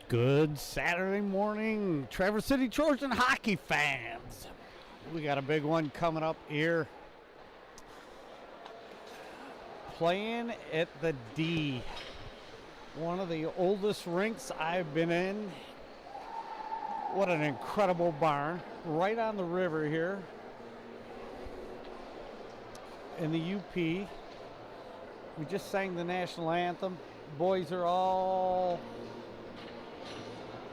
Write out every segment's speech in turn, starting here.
Good Saturday morning, Traverse City Trojan hockey fans. We got a big one coming up here. Playing at the D. One of the oldest rinks I've been in. What an incredible barn. Right on the river here. In the UP. We just sang the national anthem. Boys are all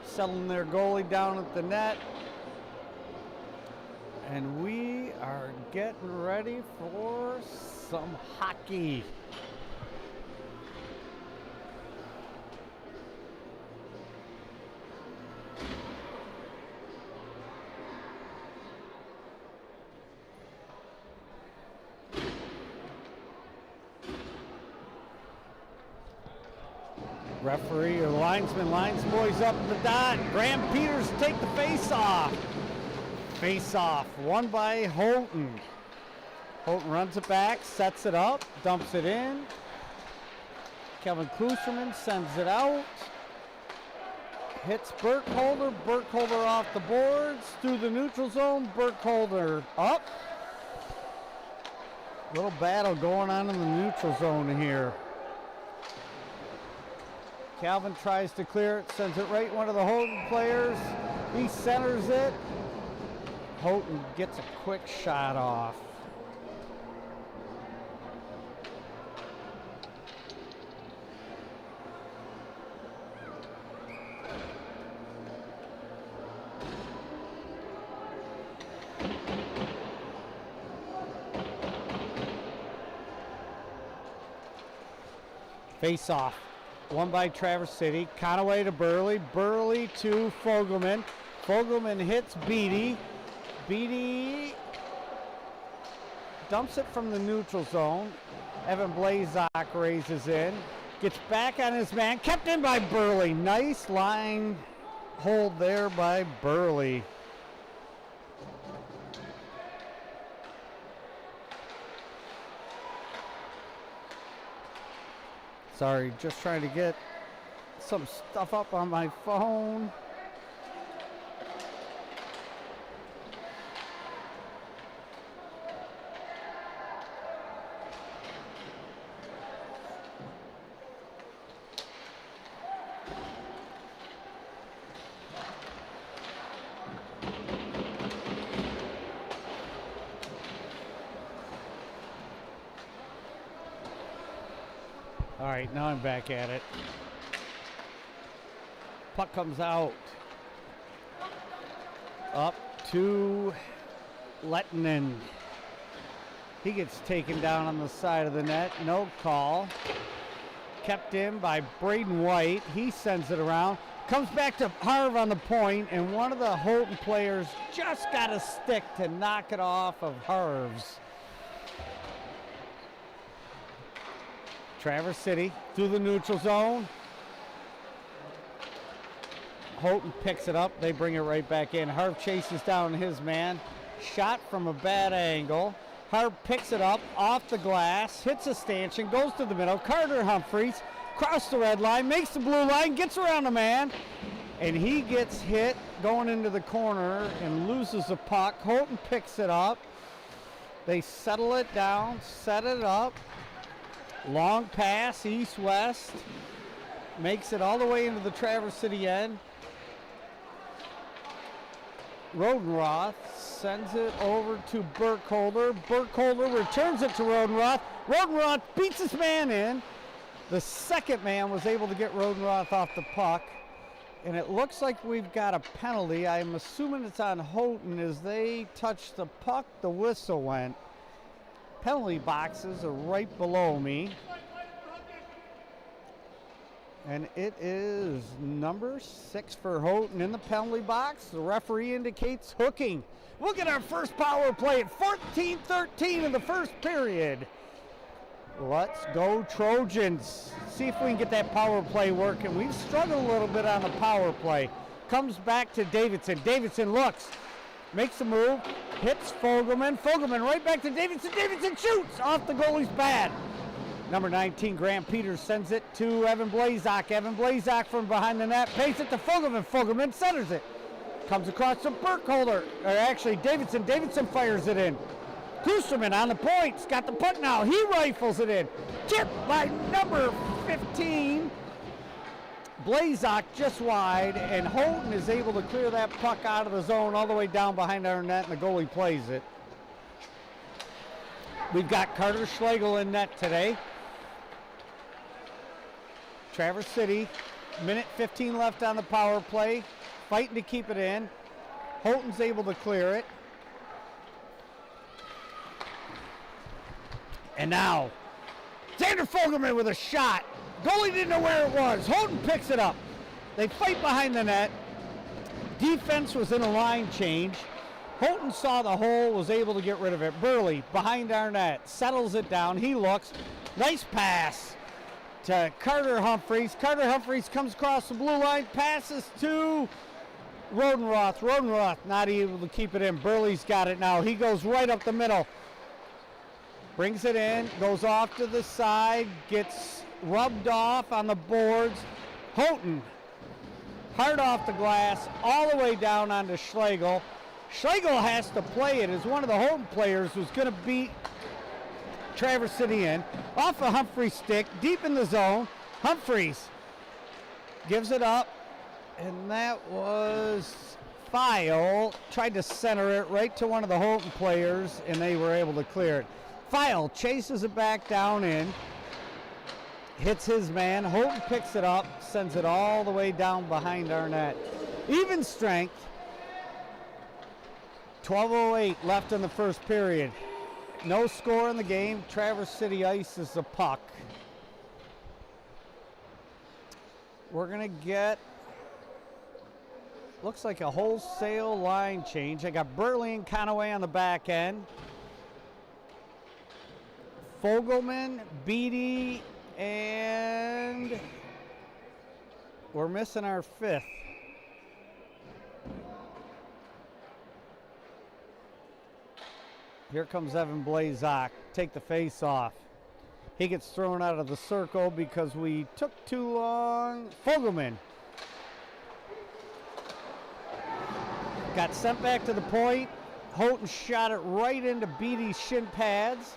settling their goalie down at the net. And we are getting ready for some hockey. Referee or linesman lines boys up the dot. Graham Peters take the face-off. Face-off won by Houghton. Houghton runs it back, sets it up, dumps it in. Kevin Klusterman sends it out. Hits Burkholder. Burkholder off the boards. Through the neutral zone. Burkholder up. Little battle going on in the neutral zone here. Calvin tries to clear it, sends it right one of the Houghton players. He centers it. Houghton gets a quick shot off. Face off. Won by Traverse City. Conaway to Burley. Burley to Fogelman. Fogelman hits Beatty. Beatty dumps it from the neutral zone. Evan Blazak raises in. Gets back on his man. Kept in by Burley. Nice line hold there by Burley. Sorry, just trying to get some stuff up on my phone. All right, now I'm back at it. Puck comes out. Up to Lettinen. He gets taken down on the side of the net. No call. Kept in by Braden White. He sends it around. Comes back to Harv on the point, and one of the Houghton players just got a stick to knock it off of Harv's. Traverse City through the neutral zone. Houghton picks it up. They bring it right back in. Harv chases down his man. Shot from a bad angle. Harv picks it up off the glass. Hits a stanchion. Goes to the middle. Carter Humphreys crosses the red line. Makes the blue line. Gets around the man. And he gets hit going into the corner and loses the puck. Houghton picks it up. They settle it down. Set it up. Long pass, east-west, makes it all the way into the Traverse City end. Rodenroth sends it over to Burkholder. Burkholder returns it to Rodenroth. Rodenroth beats his man in. The second man was able to get Rodenroth off the puck. And it looks like we've got a penalty. I'm assuming it's on Houghton as they touched the puck. The whistle went. Penalty boxes are right below me. And it is number 6 for Houghton in the penalty box. The referee indicates hooking. We'll get our first power play at 14-13 in the first period. Let's go Trojans. See if we can get that power play working. We've struggled a little bit on the power play. Comes back to Davidson. Davidson looks. Makes a move. Hits Fogelman. Fogelman right back to Davidson. Davidson shoots off the goalie's pad. Number 19, Grant Peters sends it to Evan Blazak. Evan Blazak from behind the net pays it to Fogelman. Fogelman centers it. Comes across to Burkholder. Or actually, Davidson. Davidson fires it in. Klusterman on the point. He's got the puck now. He rifles it in. Tipped by number 15. Blazak just wide, and Houghton is able to clear that puck out of the zone all the way down behind our net, and the goalie plays it. We've got Carter Schlegel in net today. Traverse City, minute 15 left on the power play, fighting to keep it in. Houghton's able to clear it. And now, Xander Fogelman with a shot. Goalie didn't know where it was. Houghton picks it up. They fight behind the net. Defense was in a line change. Houghton saw the hole, was able to get rid of it. Burley behind our net, settles it down. He looks. Nice pass to Carter Humphreys. Carter Humphreys comes across the blue line, passes to Rodenroth. Rodenroth not able to keep it in. Burley's got it now. He goes right up the middle. Brings it in, goes off to the side, gets rubbed off on the boards. Houghton, hard off the glass, all the way down onto Schlegel. Schlegel has to play it as one of the Houghton players who's going to beat Traverse City in. Off a Humphreys stick, deep in the zone. Humphreys gives it up, and that was File. Tried to center it right to one of the Houghton players, and they were able to clear it. File chases it back down in, hits his man. Houghton picks it up, sends it all the way down behind our net. Even strength. 12:08 left in the first period. No score in the game. Traverse City ices the puck. We're going to get, looks like a wholesale line change. I got Burley and Conaway on the back end. Fogelman, Beatty, and we're missing our fifth. Here comes Evan Blazak, take the face off. He gets thrown out of the circle because we took too long. Fogelman got sent back to the point. Houghton shot it right into Beatty's shin pads.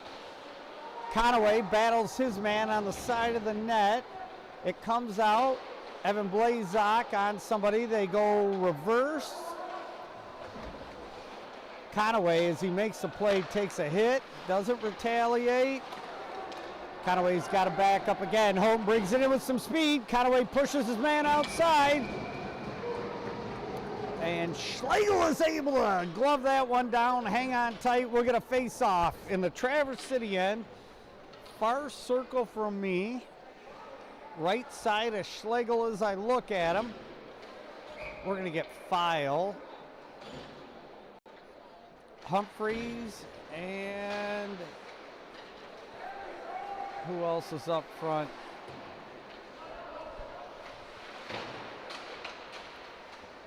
Conaway battles his man on the side of the net. It comes out. Evan Blazak on somebody. They go reverse. Conaway, as he makes the play, takes a hit, doesn't retaliate. Conaway's got to back up again. Houghton brings it in with some speed. Conaway pushes his man outside. And Schlegel is able to glove that one down, hang on tight. We'll get a face-off in the Traverse City end. Far circle from me. Right side of Schlegel as I look at him. We're going to get File, Humphreys, and who else is up front?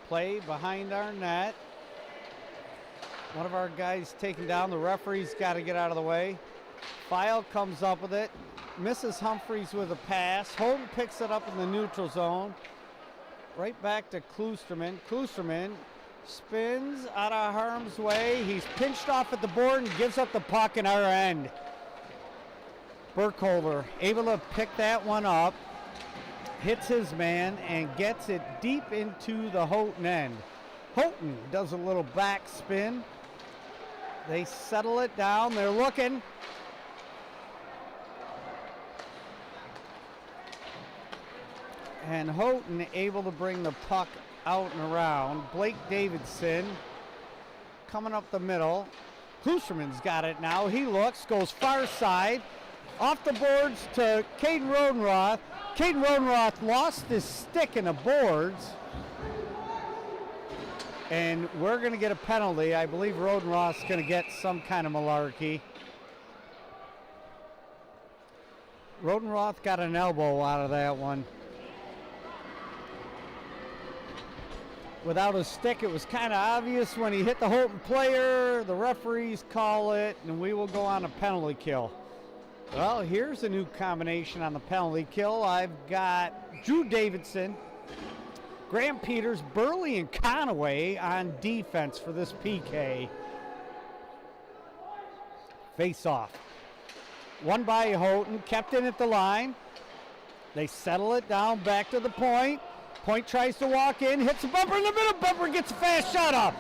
Play behind our net. One of our guys taken down. The referee's got to get out of the way. File comes up with it. Misses Humphreys with a pass. Houghton picks it up in the neutral zone. Right back to Klusterman. Klusterman spins out of harm's way. He's pinched off at the board and gives up the puck in our end. Burkholder able to pick that one up, hits his man, and gets it deep into the Houghton end. Houghton does a little back spin. They settle it down. They're looking. And Houghton able to bring the puck out and around. Blake Davidson coming up the middle. Klusterman's got it now. He looks, goes far side. Off the boards to Caden Rodenroth. Caden Rodenroth lost his stick in the boards. And we're going to get a penalty. I believe Rodenroth's going to get some kind of malarkey. Rodenroth got an elbow out of that one. Without a stick, it was kind of obvious when he hit the Houghton player. The referees call it, and we will go on a penalty kill. Well, here's a new combination on the penalty kill. I've got Drew Davidson, Graham Peters, Burley, and Conaway on defense for this PK. Face off. One by Houghton, kept in at the line. They settle it down, back to the point. Point tries to walk in, hits a bumper in the middle. Bumper gets a fast shot up.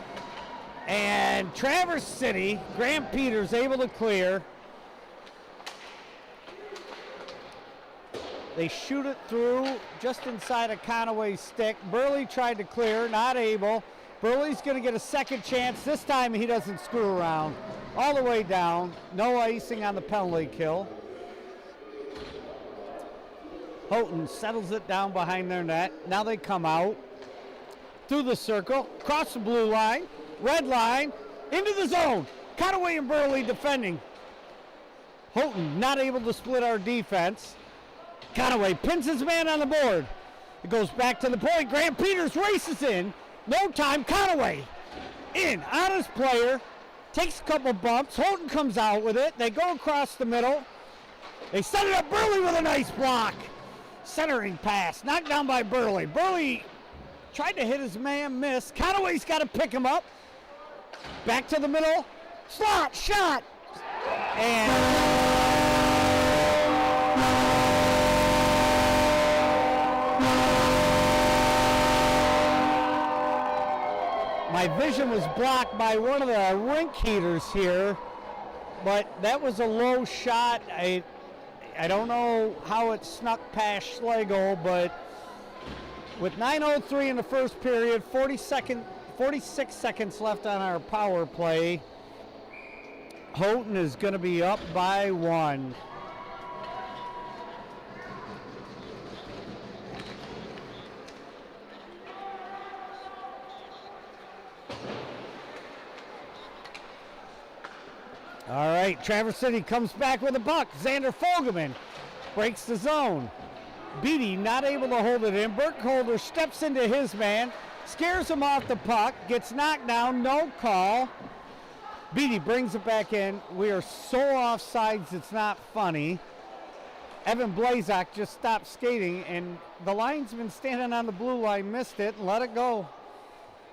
And Traverse City, Graham Peters able to clear. They shoot it through just inside of Conaway's stick. Burley tried to clear, not able. Burley's going to get a second chance. This time he doesn't screw around. All the way down. No icing on the penalty kill. Houghton settles it down behind their net. Now they come out through the circle, cross the blue line, red line, into the zone. Conaway and Burley defending. Houghton not able to split our defense. Conaway pins his man on the board. It goes back to the point. Graham Peters races in. No time. Conaway in on his player. Takes a couple bumps. Houghton comes out with it. They go across the middle. They set it up. Burley with a nice block. Centering pass. Knocked down by Burley. Burley tried to hit his man. Missed. Conaway's got to pick him up. Back to the middle. Slot. Shot. And... my vision was blocked by one of the rink heaters here, but that was a low shot. I don't know how it snuck past Schlegel, but with 9:03 in the first period, 46 seconds left on our power play, Houghton is going to be up by 1. All right, Traverse City comes back with a buck. Xander Fogelman breaks the zone. Beatty not able to hold it in. Burkholder steps into his man, scares him off the puck, gets knocked down, no call. Beatty brings it back in. We are so offsides, it's not funny. Evan Blazak just stopped skating, and the linesman standing on the blue line missed it and let it go.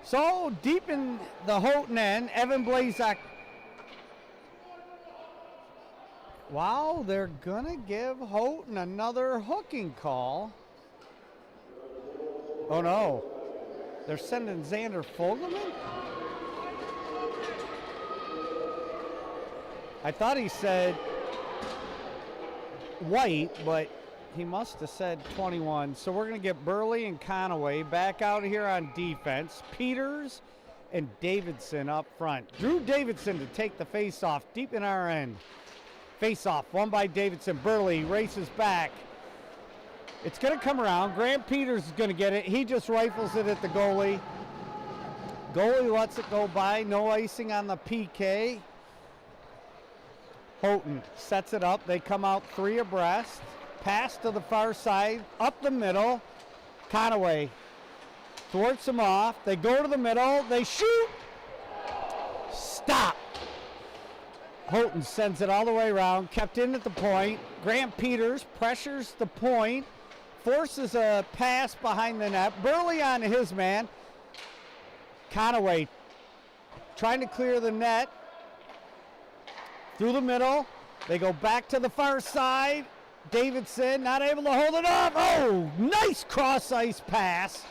So deep in the Houghton end, Evan Blazak. Wow, they're going to give Houghton another hooking call. Oh, no. They're sending Xander Fogelman? I thought he said white, but he must have said 21. So we're going to get Burley and Conaway back out here on defense. Peters and Davidson up front. Drew Davidson to take the face-off deep in our end. Face-off, one by Davidson. Burley races back. It's going to come around. Graham Peters is going to get it. He just rifles it at the goalie. Goalie lets it go by. No icing on the PK. Houghton sets it up. They come out 3 abreast. Pass to the far side. Up the middle. Conaway thwarts him off. They go to the middle. They shoot. Stop. Houghton sends it all the way around, kept in at the point. Graham Peters pressures the point, forces a pass behind the net. Burley on his man. Conaway trying to clear the net. Through the middle. They go back to the far side. Davidson not able to hold it up. Oh, nice cross-ice pass.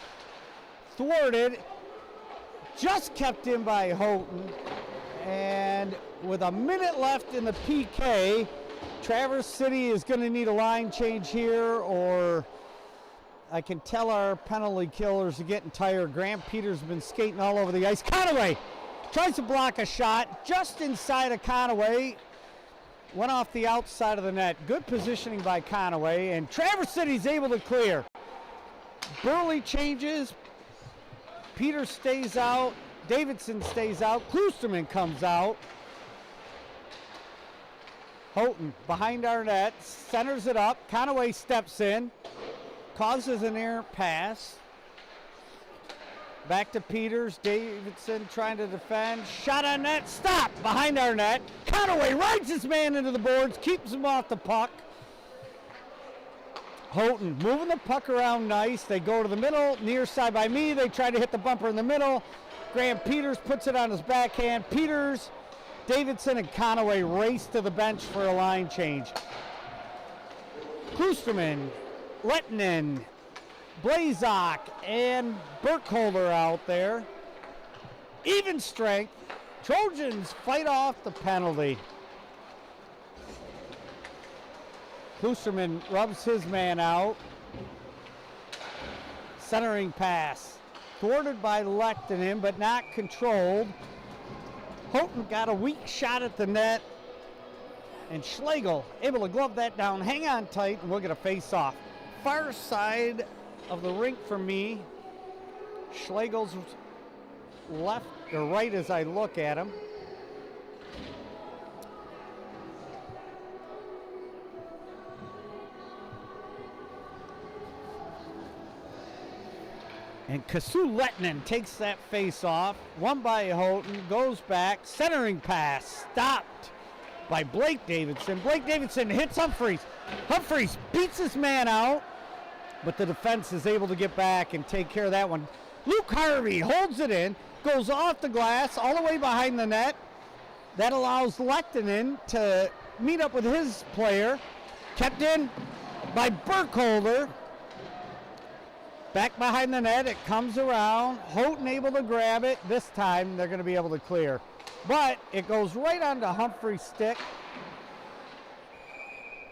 Thwarted. Just kept in by Houghton. And with a minute left in the PK, Traverse City is going to need a line change here, or I can tell our penalty killers are getting tired. Graham Peters has been skating all over the ice. Conaway tries to block a shot just inside of Conaway. Went off the outside of the net. Good positioning by Conaway, and Traverse City is able to clear. Burley changes. Peters stays out. Davidson stays out. Klusterman comes out. Houghton behind our net, centers it up. Conaway steps in, causes an errant pass. Back to Peters. Davidson trying to defend. Shot on net. Stop behind our net. Conaway rides his man into the boards. Keeps him off the puck. Houghton moving the puck around nice. They go to the middle. Near side by me. They try to hit the bumper in the middle. Graham Peters puts it on his backhand. Peters, Davidson, and Conaway race to the bench for a line change. Klusterman, Lettinen, Blazak, and Burkholder out there. Even strength. Trojans fight off the penalty. Klusterman rubs his man out. Centering pass. Thwarted by Lettinen, but not controlled. Houghton got a weak shot at the net. And Schlegel able to glove that down. Hang on tight, and we'll get a face-off. Far side of the rink for me. Schlegel's left or right as I look at him. And Kasu Lettinen takes that face off. Won by Houghton, goes back. Centering pass, stopped by Blake Davidson. Blake Davidson hits Humphreys. Humphreys beats his man out, but the defense is able to get back and take care of that one. Luke Harvey holds it in, goes off the glass, all the way behind the net. That allows Lettinen to meet up with his player. Kept in by Burkholder. Back behind the net, it comes around. Houghton able to grab it. This time they're going to be able to clear. But it goes right onto Humphrey's stick.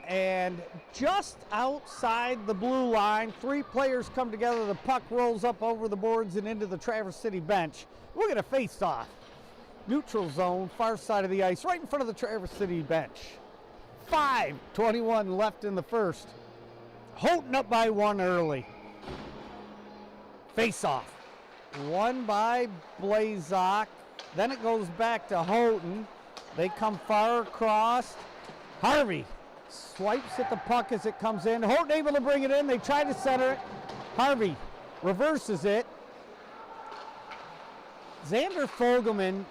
And just outside the blue line, 3 players come together. The puck rolls up over the boards and into the Traverse City bench. We'll get a face-off. Neutral zone, far side of the ice, right in front of the Traverse City bench. 5:21 left in the first. Houghton up by 1 early. Face-off. Won by Blazak. Then it goes back to Houghton. They come far across. Harvey swipes at the puck as it comes in. Houghton able to bring it in. They try to center it. Harvey reverses it. Xander Fogelman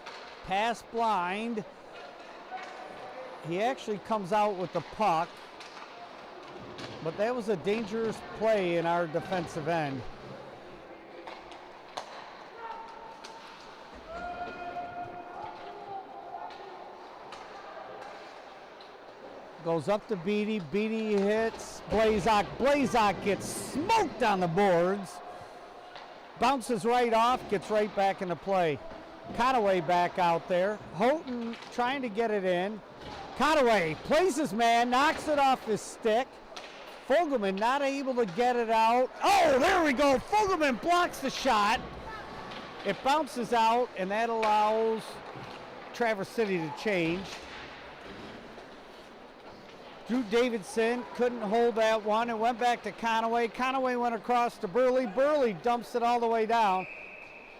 pass blind. He actually comes out with the puck. But that was a dangerous play in our defensive end. Goes up to Beatty. Beatty hits Blazak. Blazak gets smoked on the boards. Bounces right off, gets right back into play. Conaway back out there. Houghton trying to get it in. Conaway plays his man, knocks it off his stick. Fogelman not able to get it out. Oh, there we go. Fogelman blocks the shot. It bounces out, and that allows Traverse City to change. Drew Davidson couldn't hold that one. It went back to Conaway. Conaway went across to Burley. Burley dumps it all the way down.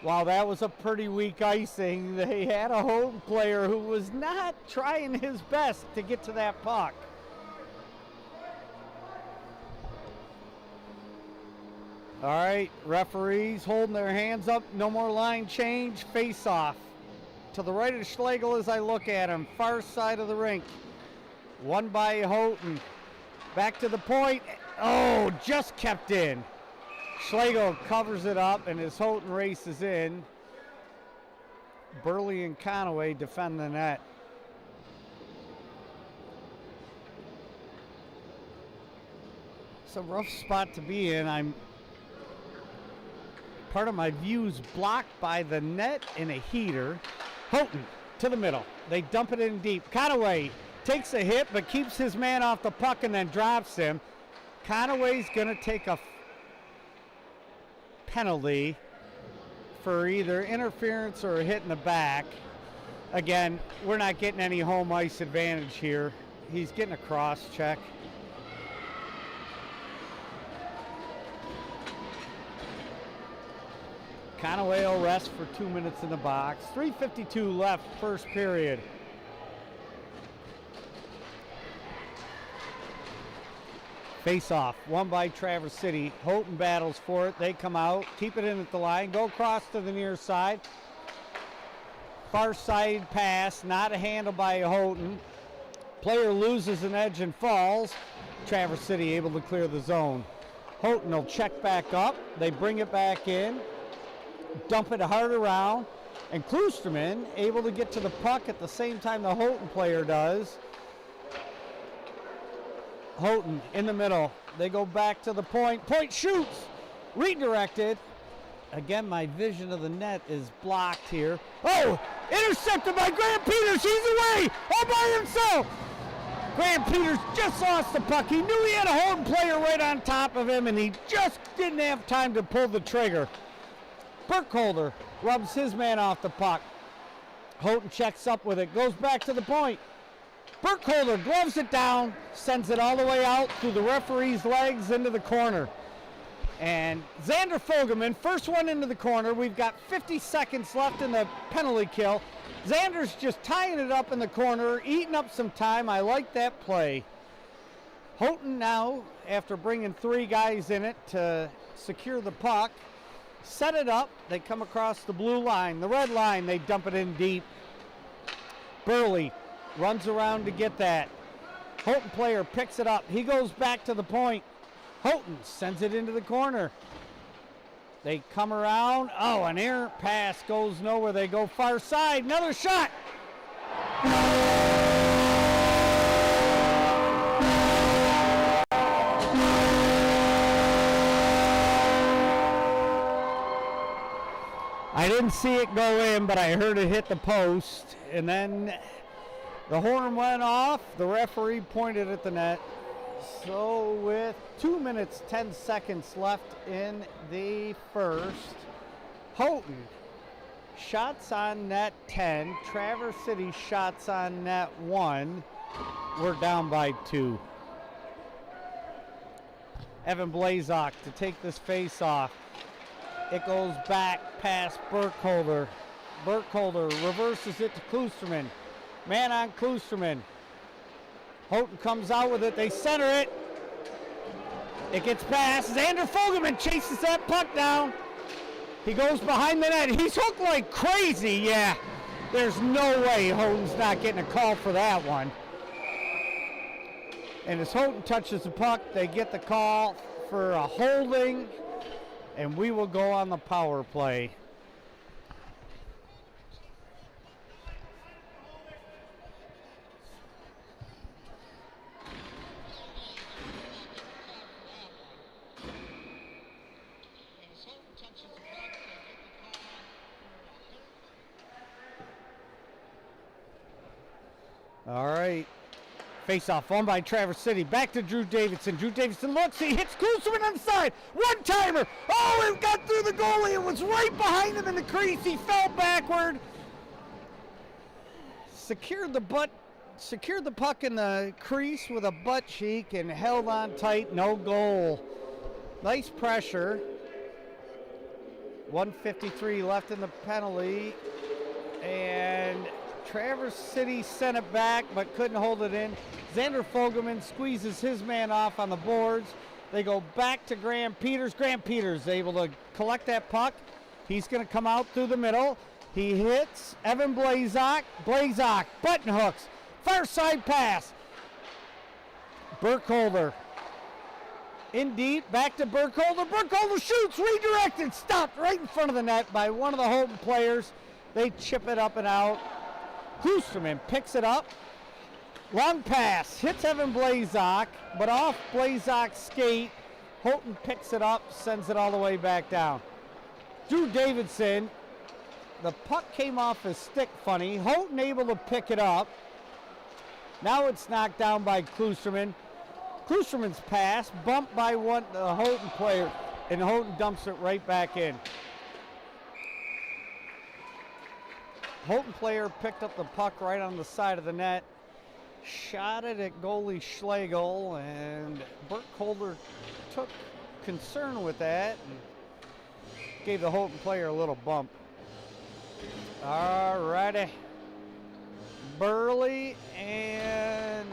Wow, that was a pretty weak icing. They had a Houghton player who was not trying his best to get to that puck. All right, referees holding their hands up. No more line change. Face off. To the right of Schlegel as I look at him. Far side of the rink. Won by Houghton. Back to the point. Oh, just kept in. Schlegel covers it up, and as Houghton races in, Burley and Conaway defend the net. It's a rough spot to be in. Part of my view's blocked by the net and a heater. Houghton to the middle. They dump it in deep. Conaway takes a hit, but keeps his man off the puck and then drops him. Conaway's going to take a penalty for either interference or a hit in the back. Again, we're not getting any home ice advantage here. He's getting a cross check. Conaway will rest for 2 minutes in the box. 3:52 left, first period. Face off, won by Traverse City. Houghton battles for it. They come out, keep it in at the line, go across to the near side. Far side pass, not a handle by Houghton. Player loses an edge and falls. Traverse City able to clear the zone. Houghton will check back up. They bring it back in, dump it hard around, and Kloosterman able to get to the puck at the same time the Houghton player does. Houghton in the middle. They go back to the point. Point shoots. Redirected. Again, my vision of the net is blocked here. Oh, intercepted by Graham Peters. He's away all by himself. Graham Peters just lost the puck. He knew he had a Houghton player right on top of him, and he just didn't have time to pull the trigger. Burkholder rubs his man off the puck. Houghton checks up with it, goes back to the point. Burkholder gloves it down, sends it all the way out through the referee's legs into the corner. And Xander Fogelman, first one into the corner. We've got 50 seconds left in the penalty kill. Xander's just tying it up in the corner, eating up some time. I like that play. Houghton now, after bringing 3 guys in it to secure the puck, set it up. They come across the blue line, the red line. They dump it in deep. Burley runs around to get that. Houghton player picks it up. He goes back to the point. Houghton sends it into the corner. They come around. Oh, an errant pass goes nowhere. They go far side. Another shot. I didn't see it go in, but I heard it hit the post. And then the horn went off. The referee pointed at the net. So with 2 minutes, 10 seconds left in the first, Houghton shots on net 10, Traverse City shots on net 1. We're down by 2. Evan Blazok to take this face off. It goes back past Burkholder. Burkholder reverses it to Kloosterman. Man on Kloosterman. Houghton comes out with it. They center it. It gets past. Xander Fogelman chases that puck down. He goes behind the net. He's hooked like crazy. Yeah, there's no way Houghton's not getting a call for that one. And as Houghton touches the puck, they get the call for a holding, and we will go on the power play. All right. Face off, won by Traverse City. Back to Drew Davidson. Drew Davidson looks, he hits Kloosterman on the side. One timer. Oh, it got through the goalie. It was right behind him in the crease. He fell backward. Secured the puck in the crease with a butt cheek and held on tight. No goal. Nice pressure. 1:53 left in the penalty. And Traverse City sent it back but couldn't hold it in. Xander Fogelman squeezes his man off on the boards. They go back to Graham Peters. Graham Peters able to collect that puck. He's going to come out through the middle. He hits Evan Blazok. Blazok button hooks. Far side pass. Burkholder in deep. Back to Burkholder. Burkholder shoots. Redirected. Stopped right in front of the net by one of the Houghton players. They chip it up and out. Kloosterman picks it up. Long pass. Hits Evan Blazok, but off Blazok's skate. Houghton picks it up, sends it all the way back down. Drew Davidson. The puck came off his stick funny. Houghton able to pick it up. Now it's knocked down by Kloosterman. Kloosterman's pass bumped by the Houghton player, and Houghton dumps it right back in. Houghton player picked up the puck right on the side of the net, shot it at goalie Schlegel, and Burkholder took concern with that and gave the Houghton player a little bump. All righty. Burley and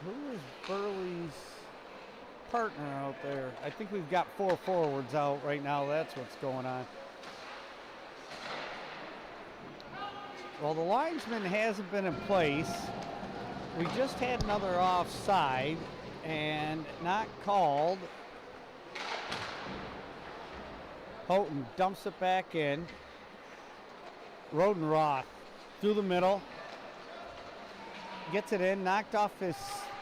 Who is Burley's partner out there? I think we've got 4 forwards out right now. That's what's going on. Well, the linesman hasn't been in place. We just had another offside and not called. Houghton dumps it back in. Rodenroth through the middle. Gets it in, knocked off his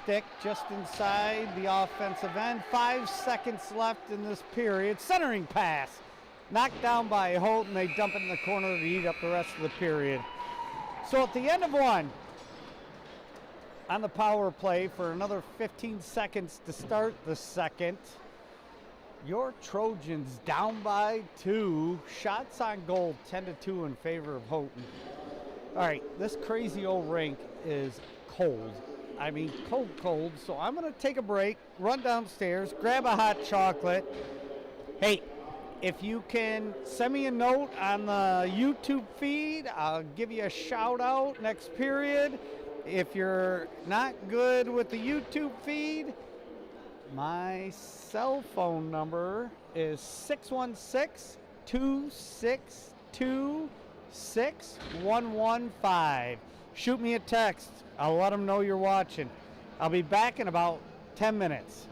stick just inside the offensive end. 5 seconds left in this period. Centering pass. Knocked down by Houghton. They dump it in the corner to eat up the rest of the period. So at the end of one, on the power play for another 15 seconds to start the second, your Trojans down by 2. Shots on goal 10-2 in favor of Houghton. All right, this crazy old rink is cold. I mean, cold. So I'm going to take a break, run downstairs, grab a hot chocolate. Hey, if you can send me a note on the YouTube feed, I'll give you a shout out next period. If you're not good with the YouTube feed, my cell phone number is 616-262-6115. Shoot me a text. I'll let them know you're watching. I'll be back in about 10 minutes.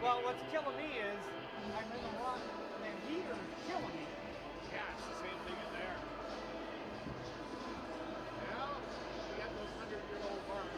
Well, what's killing me is I'm in the run and heater is killing me. Yeah, it's the same thing in there. Well, we got those 100-year-old bars.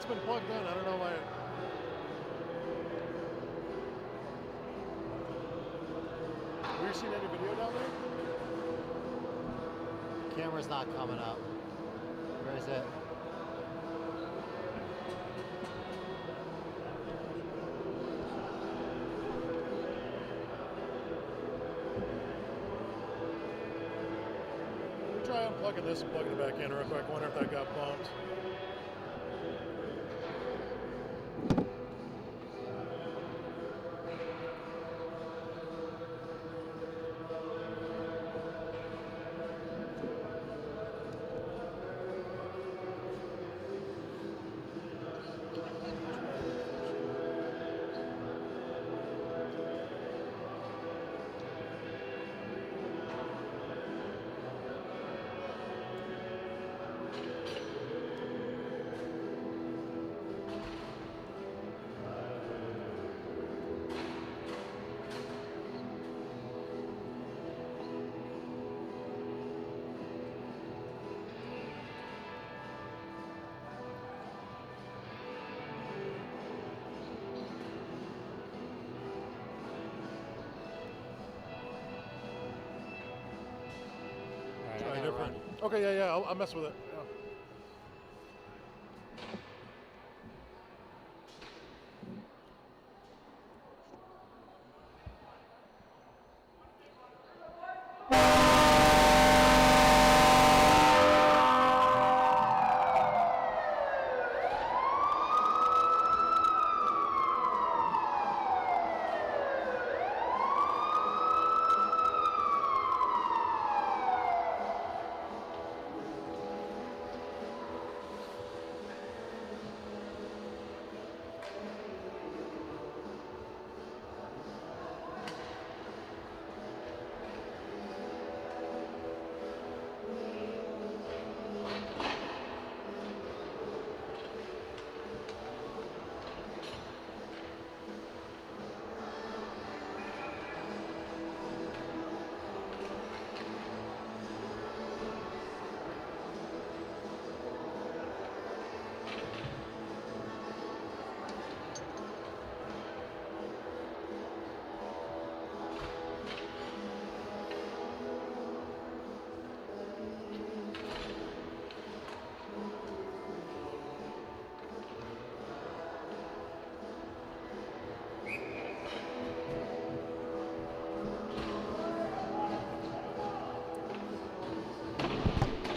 it's been plugged in. I don't know why. Have you seen any video down there? Camera's not coming up. Where is it? Try unplugging this and plugging it back in real quick. I wonder if that got bumped. Try different. Okay, yeah, I'll mess with it. Yeah.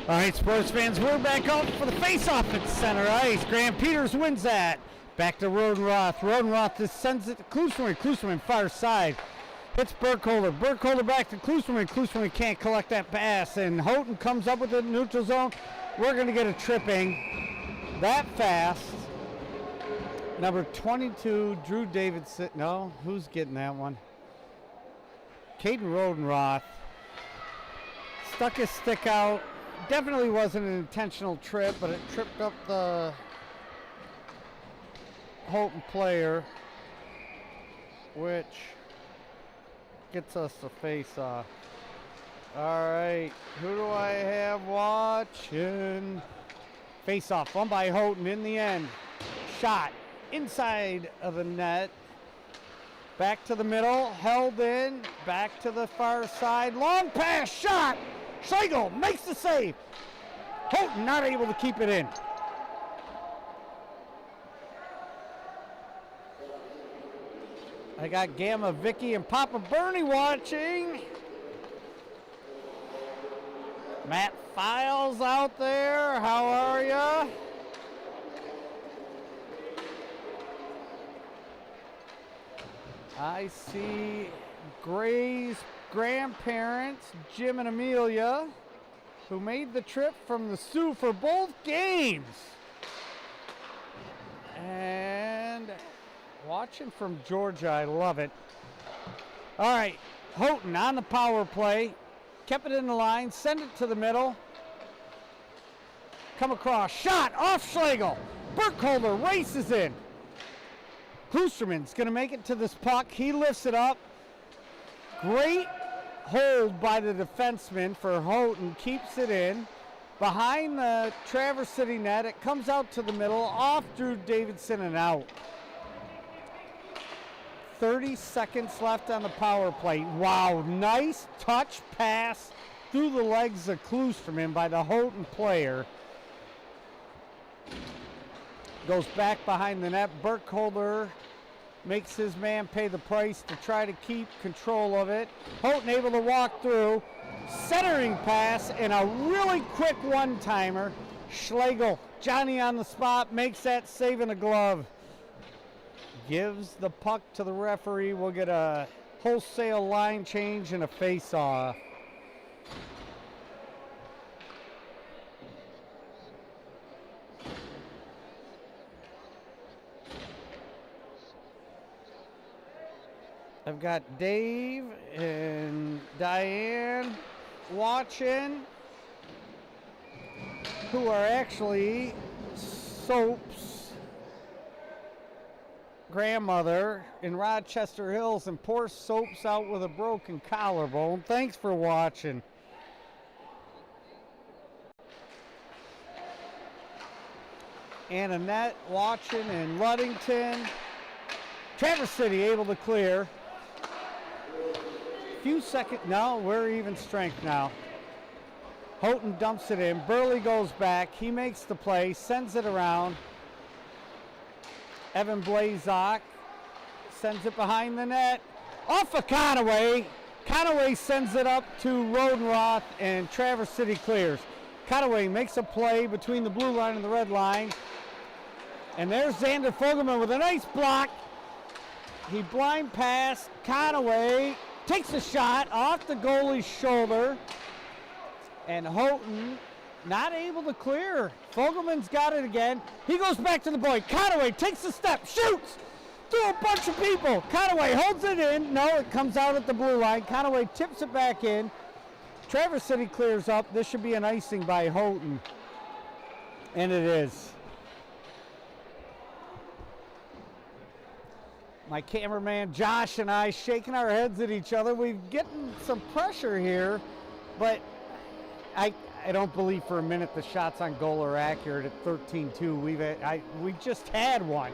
All right, sports fans, we're back up for the face-off at center ice. Graham Peters wins that. Back to Rodenroth. Rodenroth just sends it to Klusman. Klusman far side. Hits Burkholder. Burkholder back to Klusman. Klusman can't collect that pass. And Houghton comes up with the neutral zone. We're going to get a tripping that fast. Number 22, Drew Davidson. No, who's getting that one? Caden Rodenroth. Stuck his stick out. Definitely wasn't an intentional trip, but it tripped up the Houghton player, which gets us the face-off. All right, who do I have watching? Face-off, won by Houghton in the end. Shot inside of the net. Back to the middle, held in, back to the far side. Long pass, shot! Schlegel makes the save. Houghton not able to keep it in. I got Gamma, Vicky, and Papa Bernie watching. Matt Files out there. How are ya? I see Gray's grandparents, Jim and Amelia, who made the trip from the Sioux for both games. And watching from Georgia, I love it. All right, Houghton on the power play. Kept it in the line, send it to the middle. Come across, shot off Schlegel. Burkholder races in. Klusterman's gonna make it to this puck. He lifts it up. Great hold by the defenseman for Houghton, keeps it in. behind the Traverse City net. It comes out to the middle, off Drew Davidson and out. 30 seconds left on the power play. Wow, nice touch pass through the legs of Klusterman by the Houghton player. Goes back behind the net. Burkholder makes his man pay the price to try to keep control of it. Houghton able to walk through. Centering pass and a really quick one-timer. Schlegel, Johnny on the spot, makes that save in a glove. Gives the puck to the referee. We'll get a wholesale line change and a face-off. I've got Dave and Diane watching, who are actually Soap's grandmother in Rochester Hills, and poor Soap's out with a broken collarbone. Thanks for watching. And Annette watching in Ludington. Traverse City able to clear. Few seconds, no, we're even strength now. Houghton dumps it in. Burley goes back. He makes the play, sends it around. Evan Blazak sends it behind the net. Off of Conaway. Conaway sends it up to Rodenroth, and Traverse City clears. Conaway makes a play between the blue line and the red line. And there's Xander Fogelman with a nice block. He blind passed. Conaway takes a shot off the goalie's shoulder, and Houghton not able to clear. Fogelman's got it again. He goes back to the point. Conaway takes a step, shoots through a bunch of people. Conaway holds it in. No, it comes out at the blue line. Conaway tips it back in. Traverse City clears up. This should be an icing by Houghton, and it is. My cameraman Josh and I shaking our heads at each other. We're getting some pressure here, but I don't believe for a minute the shots on goal are accurate at 13-2. We just had one.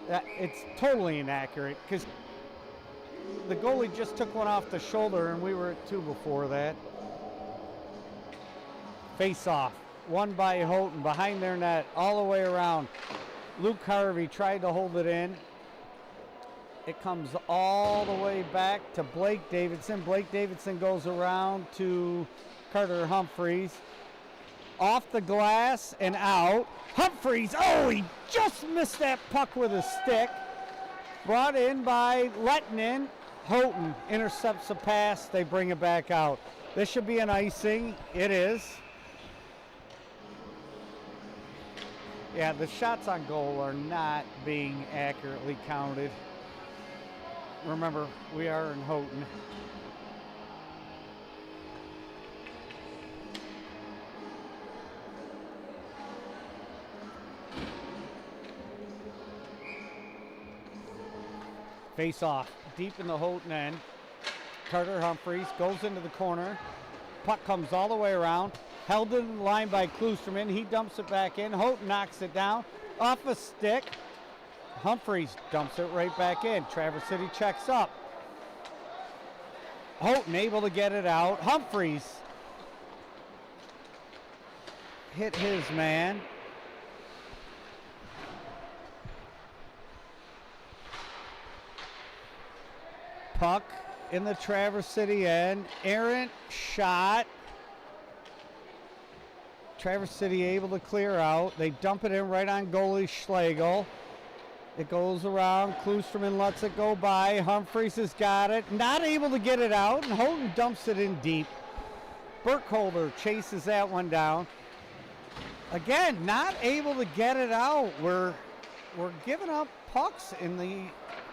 It's totally inaccurate because the goalie just took one off the shoulder and we were at 2 before that. Face off, won by Houghton behind their net all the way around. Luke Harvey tried to hold it in. It comes all the way back to Blake Davidson. Blake Davidson goes around to Carter Humphreys. Off the glass and out. Humphreys, oh, he just missed that puck with a stick. Brought in by Lettinen. Houghton intercepts a pass. They bring it back out. This should be an icing. It is. Yeah, the shots on goal are not being accurately counted. Remember, we are in Houghton. Face off, deep in the Houghton end. Carter Humphreys goes into the corner. Puck comes all the way around. Held in the line by Klusterman. He dumps it back in. Houghton knocks it down. Off a stick. Humphreys dumps it right back in. Traverse City checks up. Houghton able to get it out. Humphreys hit his man. Puck in the Traverse City end. Errant shot. Traverse City able to clear out. They dump it in right on goalie Schlegel. It goes around. Klusterman lets it go by. Humphreys has got it. Not able to get it out, and Houghton dumps it in deep. Burkholder chases that one down. Again, not able to get it out. We're giving up pucks in the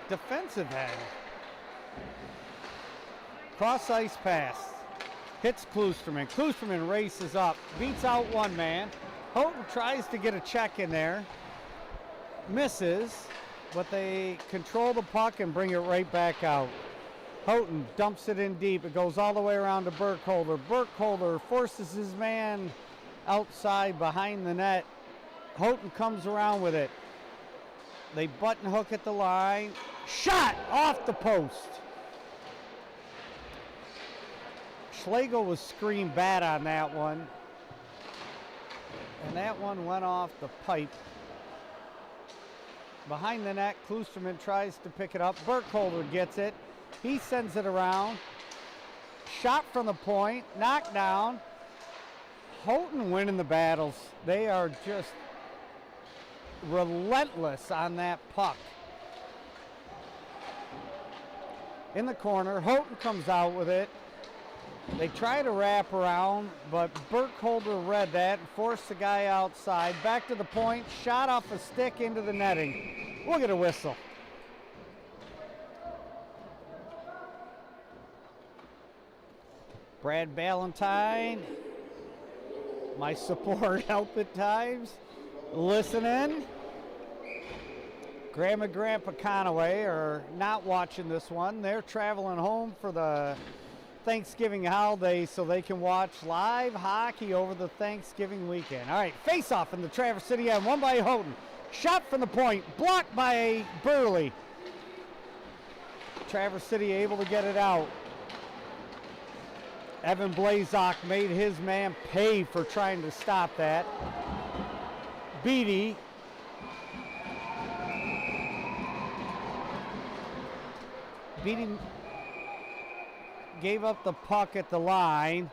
defensive end. Cross ice pass. Hits Klusterman. Klusterman races up. Beats out one man. Houghton tries to get a check in there. Misses, but they control the puck and bring it right back out. Houghton dumps it in deep. It goes all the way around to Burkholder. Burkholder forces his man outside behind the net. Houghton comes around with it. They button hook at the line. Shot off the post. Schlegel was screamed bad on that one. And that one went off the pipe. Behind the net, Kloosterman tries to pick it up. Burkholder gets it. He sends it around. Shot from the point, knocked down. Houghton winning the battles. They are just relentless on that puck. In the corner, Houghton comes out with it. They try to wrap around, but Burkholder read that and forced the guy outside. Back to the point, shot off a stick into the netting. We'll get a whistle. Brad Ballantyne, my support help at times, listening. Grandma and Grandpa Conaway are not watching this one. They're traveling home for the Thanksgiving holiday so they can watch live hockey over the Thanksgiving weekend. All right, face-off in the Traverse City end, won by Houghton. Shot from the point, blocked by Burley. Traverse City able to get it out. Evan Blazak made his man pay for trying to stop that. Beatty gave up the puck at the line.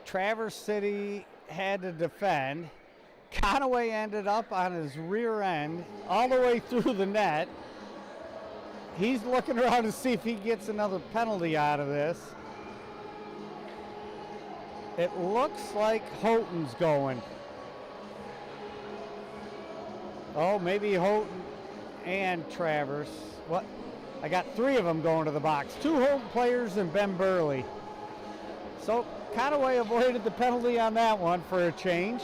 Traverse City had to defend. Conaway ended up on his rear end all the way through the net. He's looking around to see if he gets another penalty out of this. It looks like Houghton's going. Oh, maybe Houghton and Traverse. What? I got 3 of them going to the box. 2 Houghton players and Ben Burley. So Conaway avoided the penalty on that one for a change,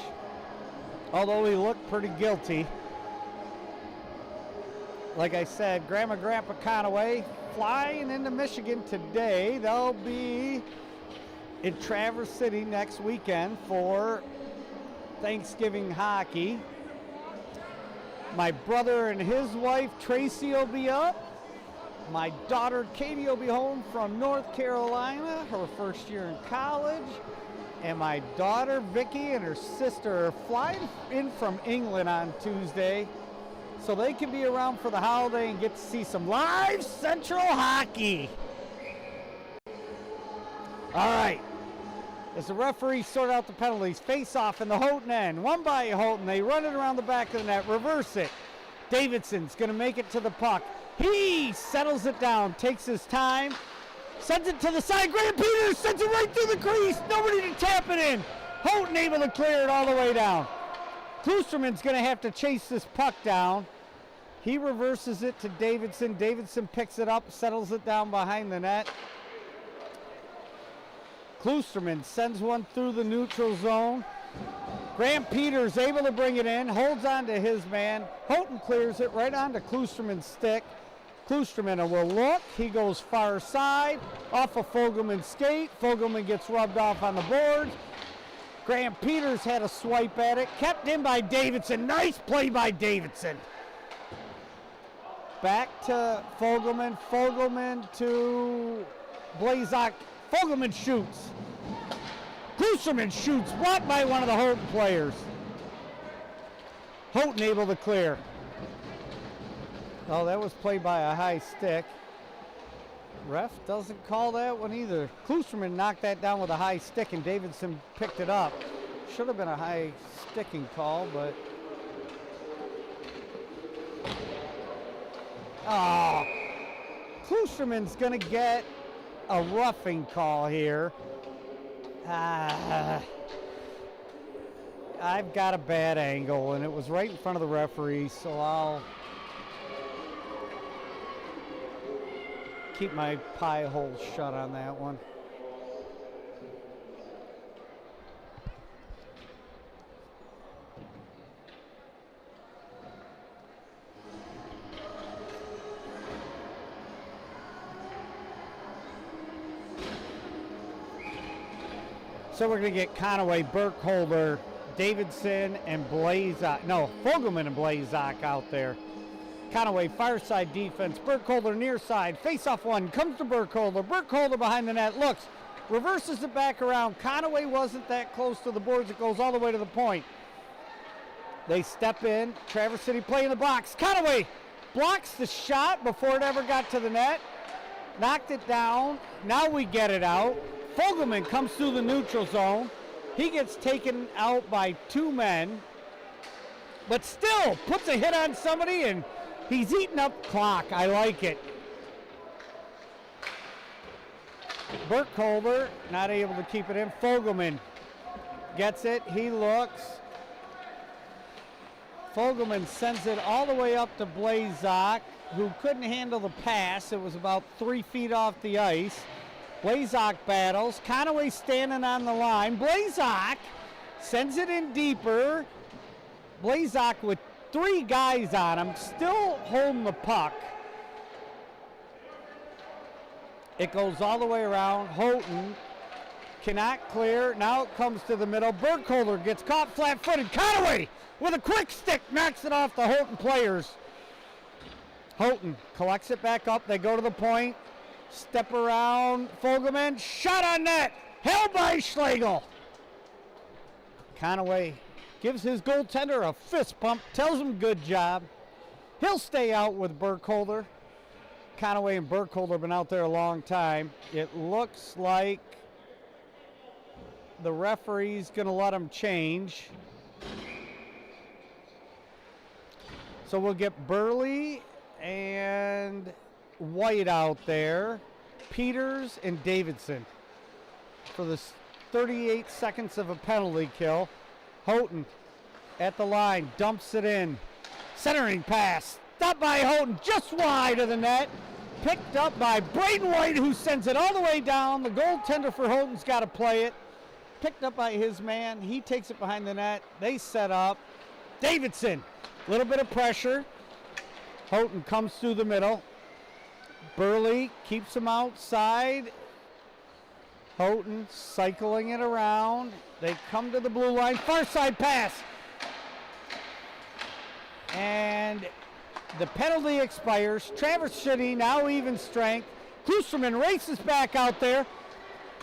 although he looked pretty guilty. Like I said, Grandma and Grandpa Conaway flying into Michigan today. They'll be in Traverse City next weekend for Thanksgiving hockey. My brother and his wife Tracy will be up. My daughter Katie will be home from North Carolina, her first year in college. And my daughter Vicky and her sister are flying in from England on Tuesday, so they can be around for the holiday and get to see some live Central hockey. All right. As the referees sort out the penalties, face off in the Houghton end. Won by Houghton. They run it around the back of the net, reverse it. Davidson's going to make it to the puck. He settles it down, takes his time, sends it to the side. Graham Peters sends it right through the crease. Nobody to tap it in. Houghton able to clear it all the way down. Kloosterman's going to have to chase this puck down. He reverses it to Davidson. Davidson picks it up, settles it down behind the net. Kloosterman sends one through the neutral zone. Graham Peters able to bring it in, holds on to his man. Houghton clears it right onto Kloosterman's stick. Kloosterman will look. He goes far side, off of Fogelman's skate. Fogelman gets rubbed off on the boards. Graham Peters had a swipe at it, kept in by Davidson. Nice play by Davidson. Back to Fogelman. Fogelman to Blazak. Fogelman shoots. Kloosterman shoots, blocked by one of the Houghton players. Houghton able to clear. Oh, that was played by a high stick. Ref doesn't call that one either. Kloosterman knocked that down with a high stick and Davidson picked it up. Should have been a high sticking call, but... Oh, Kloosterman's gonna get a roughing call here. I've got a bad angle and it was right in front of the referee, so I'll keep my pie hole shut on that one. So we're going to get Conaway, Burkholder, Davidson, and Blazak. No, Fogelman and Blazak out there. Conaway, far side defense. Burkholder near side. Face off one. Comes to Burkholder. Burkholder behind the net. Looks. Reverses it back around. Conaway wasn't that close to the boards. It goes all the way to the point. They step in. Traverse City play in the box. Conaway blocks the shot before it ever got to the net. Knocked it down. Now we get it out. Fogelman comes through the neutral zone. He gets taken out by 2 men. But still puts a hit on somebody, and he's eating up clock. I like it. Burkholder not able to keep it in. Fogelman gets it. He looks. Fogelman sends it all the way up to Blazak, who couldn't handle the pass. It was about 3 feet off the ice. Blazak battles. Conaway standing on the line. Blazak sends it in deeper. Blazak with 3 guys on him, still holding the puck. It goes all the way around. Houghton cannot clear. Now it comes to the middle. Burkholder gets caught flat-footed. Conaway with a quick stick knocks it off the Houghton players. Houghton collects it back up. They go to the point. Step around. Fogelman. Shot on net. Held by Schlegel. Conaway gives his goaltender a fist pump. Tells him good job. He'll stay out with Burkholder. Conaway and Burkholder have been out there a long time. It looks like the referee's going to let them change. So we'll get Burley and White out there. Peters and Davidson for the 38 seconds of a penalty kill. Houghton at the line, dumps it in. Centering pass. Stopped by Houghton, just wide of the net. Picked up by Braden White, who sends it all the way down. The goaltender for Houghton's got to play it. Picked up by his man. He takes it behind the net. They set up. Davidson, a little bit of pressure. Houghton comes through the middle. Burley keeps him outside. Houghton cycling it around. They come to the blue line. Far side pass. And the penalty expires. Traverse City now even strength. Klusterman races back out there.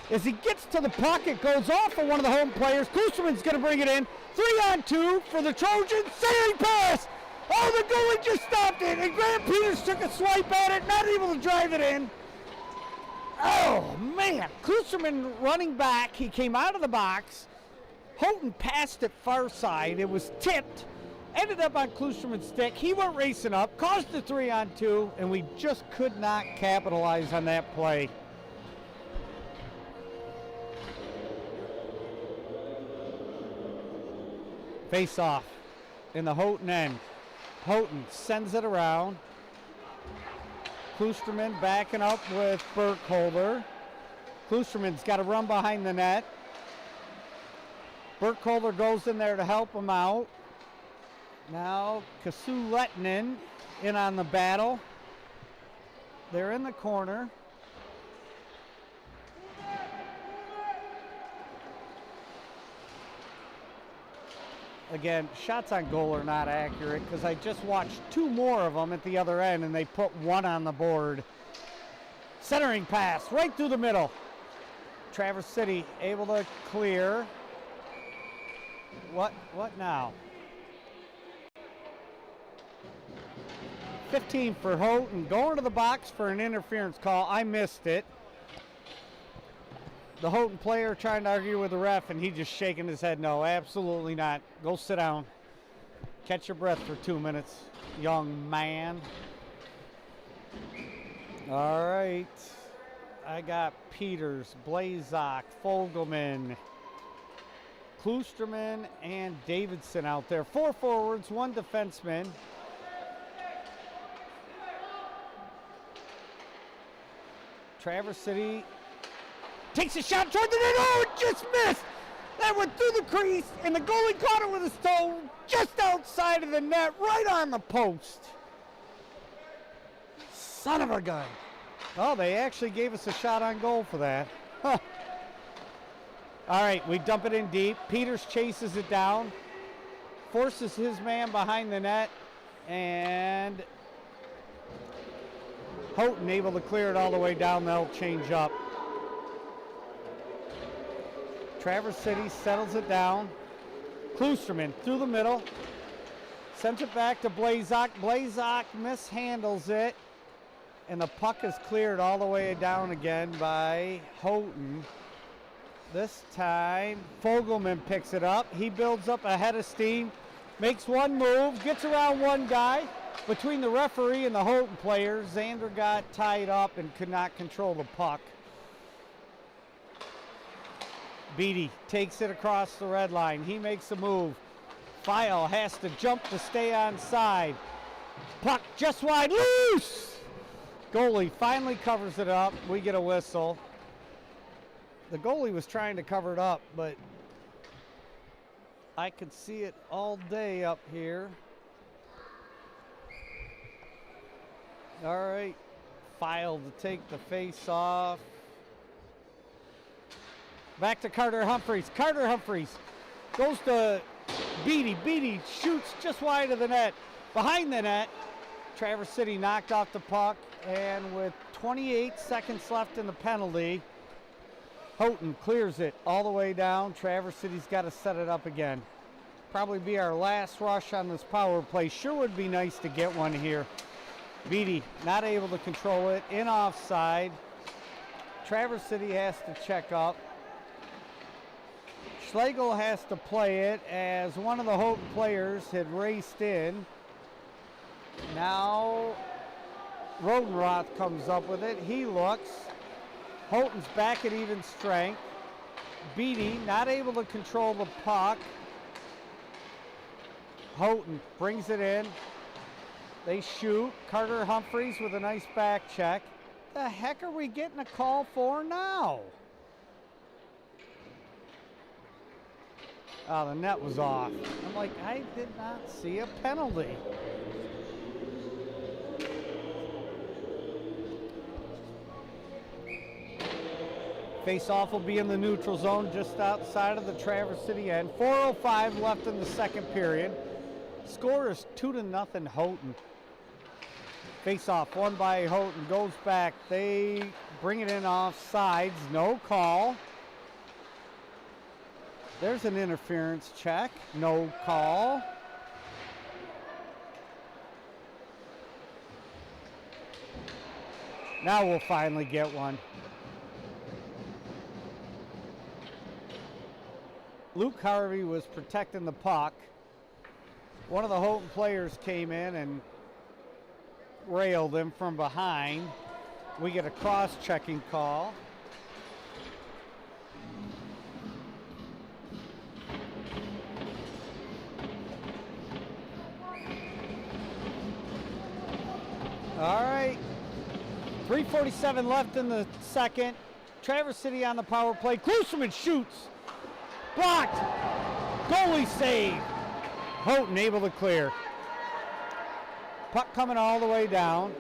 As he gets to the puck, it goes off of one of the home players. Klusterman's going to bring it in. 3-on-2 for the Trojans. Centering pass. Oh, the goalie just stopped it. And Grant Peters took a swipe at it. Not able to drive it in. Oh, man. Klusterman running back. He came out of the box. Houghton passed it far side. It was tipped. Ended up on Klusterman's stick. He went racing up, caused the 3-on-2, and we just could not capitalize on that play. Face off in the Houghton end. Houghton sends it around. Klusterman backing up with Burkholder. Klusterman's got to run behind the net. Burkholder goes in there to help him out. Now Kasu Lettinen in on the battle. They're in the corner. Again, shots on goal are not accurate because I just watched 2 more of them at the other end and they put 1 on the board. Centering pass right through the middle. Traverse City able to clear. What now? 15 for Houghton, going to the box for an interference call. I missed it. The Houghton player trying to argue with the ref, and he just shaking his head. No, absolutely not. Go sit down. Catch your breath for 2 minutes, young man. All right. I got Peters, Blazak, Fogelman, Klusterman, and Davidson out there. 4 forwards, 1 defenseman. Traverse City takes a shot toward the net. Oh, it just missed. That went through the crease, and the goalie caught it with his toe just outside of the net, right on the post. Son of a gun. Oh, they actually gave us a shot on goal for that. Huh. All right, we dump it in deep. Peters chases it down, forces his man behind the net, and Houghton able to clear it all the way down. They'll change up. Traverse City settles it down. Kloosterman through the middle. Sends it back to Blazak. Blazak mishandles it. And the puck is cleared all the way down again by Houghton. This time, Fogelman picks it up. He builds up a head of steam. Makes one move. Gets around one guy. Between the referee and the Houghton players, Xander got tied up and could not control the puck. Beatty takes it across the red line. He makes a move. File has to jump to stay on side. Puck just wide, loose! Goalie finally covers it up. We get a whistle. The goalie was trying to cover it up, but I could see it all day up here. All right, File to take the face off. Back to Carter Humphreys. Carter Humphreys goes to Beatty. Beatty shoots just wide of the net. Behind the net, Traverse City knocked off the puck, and with 28 seconds left in the penalty, Houghton clears it all the way down. Traverse City's got to set it up again. Probably be our last rush on this power play. Sure would be nice to get one here. Beatty not able to control it, in offside. Traverse City has to check up. Schlegel has to play it as one of the Houghton players had raced in. Now Rodenroth comes up with it. He looks. Houghton's back at even strength. Beatty not able to control the puck. Houghton brings it in. They shoot. Carter Humphreys with a nice back check. The heck are we getting a call for now? Oh, the net was off. I'm like, I did not see a penalty. Face-off will be in the neutral zone just outside of the Traverse City end. 4:05 left in the second period. Score is 2-0 Houghton. Face-off won by Houghton. Goes back. They bring it in off sides. No call. There's an interference check. No call. Now we'll finally get one. Luke Harvey was protecting the puck. One of the Houghton players came in and railed him from behind. We get a cross-checking call. All right, 3:47 left in the second. Traverse City on the power play. Kloosterman shoots. Blocked. Goalie save. Houghton able to clear. Puck coming all the way down.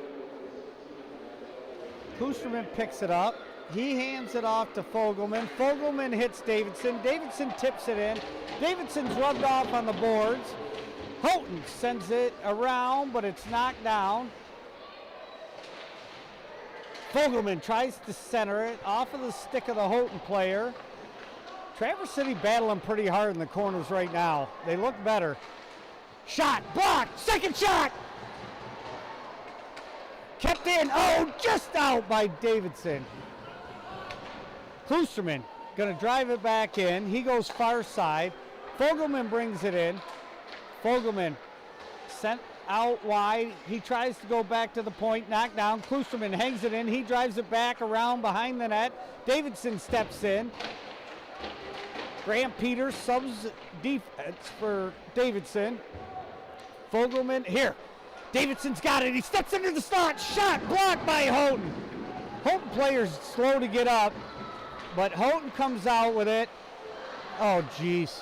Kloosterman picks it up. He hands it off to Fogelman. Fogelman hits Davidson. Davidson tips it in. Davidson's rubbed off on the boards. Houghton sends it around, but it's knocked down. Fogelman tries to center it off of the stick of the Houghton player. Traverse City battling pretty hard in the corners right now. They look better. Shot, blocked, second shot! Kept in, oh, just out by Davidson. Kloosterman gonna drive it back in. He goes far side. Fogelman brings it in. Fogelman sent out wide. He tries to go back to the point, knocked down. Kloosterman hangs it in. He drives it back around behind the net. Davidson steps in. Graham Peters subs defense for Davidson. Fogelman, here. Davidson's got it. He steps into the slot. Shot blocked by Houghton. Houghton players slow to get up, but Houghton comes out with it. Oh, geez.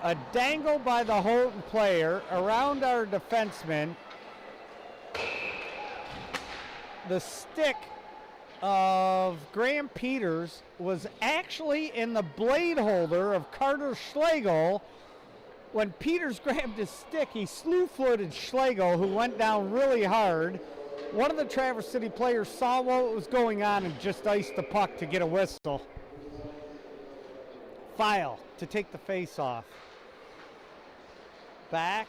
A dangle by the Houghton player around our defenseman. The stick of Graham Peters was actually in the blade holder of Carter Schlegel. When Peters grabbed his stick, he slew-footed Schlegel, who went down really hard. One of the Traverse City players saw what was going on and just iced the puck to get a whistle. Foul to take the face off. Back.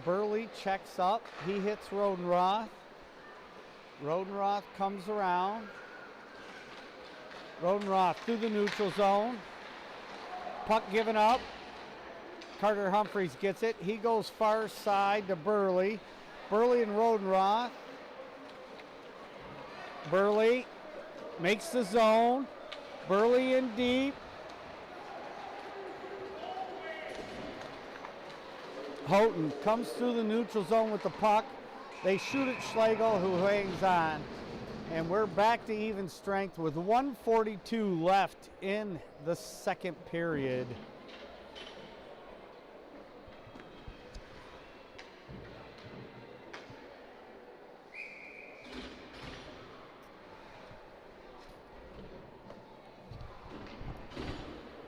Burley checks up. He hits Rodenroth. Rodenroth comes around. Rodenroth through the neutral zone. Puck given up. Carter Humphreys gets it. He goes far side to Burley. Burley and Rodenroth. Burley makes the zone. Burley in deep. Houghton comes through the neutral zone with the puck. They shoot at Schlegel, who hangs on. And we're back to even strength with 1:42 left in the second period.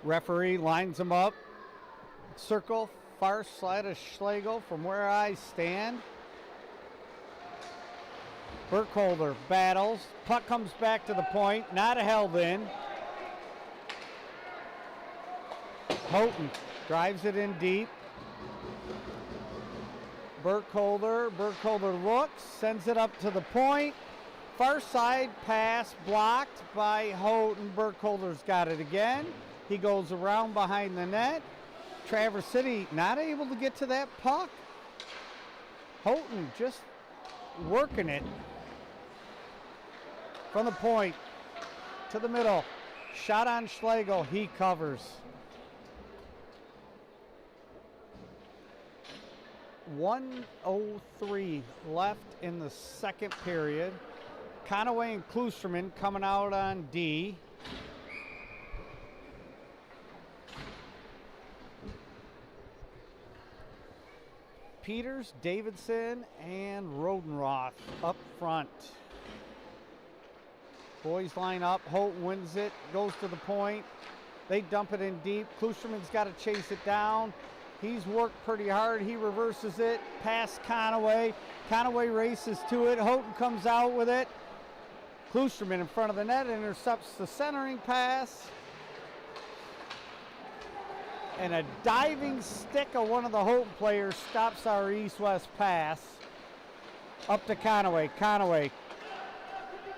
Referee lines them up. Circle, far side of Schlegel from where I stand. Burkholder battles. Puck comes back to the point. Not held in. Houghton drives it in deep. Burkholder looks, sends it up to the point. Far side pass blocked by Houghton. Burkholder's got it again. He goes around behind the net. Traverse City not able to get to that puck. Houghton just working it. From the point to the middle. Shot on Schlegel. He covers. 1:03 left in the second period. Conaway and Klusterman coming out on D. Peters, Davidson, and Rodenroth up front. Boys line up. Houghton wins it, goes to the point. They dump it in deep. Klusterman's got to chase it down. He's worked pretty hard. He reverses it past Conaway. Conaway races to it. Houghton comes out with it. Klusterman in front of the net intercepts the centering pass. And a diving stick of one of the Houghton players stops our east-west pass. Up to Conaway. Conaway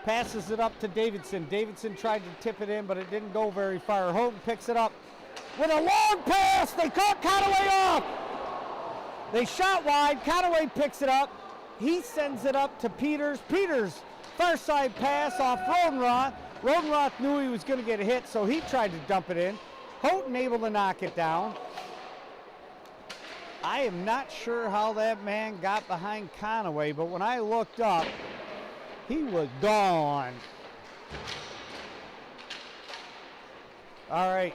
passes it up to Davidson. Davidson tried to tip it in, but it didn't go very far. Houghton picks it up with a long pass. They caught Conaway off. They shot wide. Conaway picks it up. He sends it up to Peters. Peters, far side pass off Rodenroth. Rodenroth knew he was going to get a hit, so he tried to dump it in. Houghton able to knock it down. I am not sure how that man got behind Conaway, but when I looked up, he was gone. All right.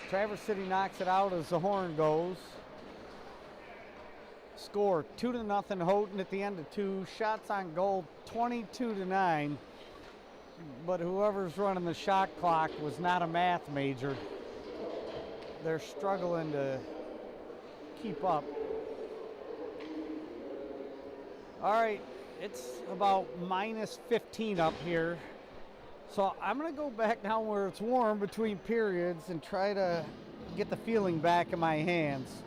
Traverse City knocks it out as the horn goes. Score 2-0 Houghton at the end of 2. Shots on goal 22-9. But whoever's running the shot clock was not a math major. They're struggling to keep up. All right, it's about -15 up here. So I'm gonna go back down where it's warm between periods and try to get the feeling back in my hands.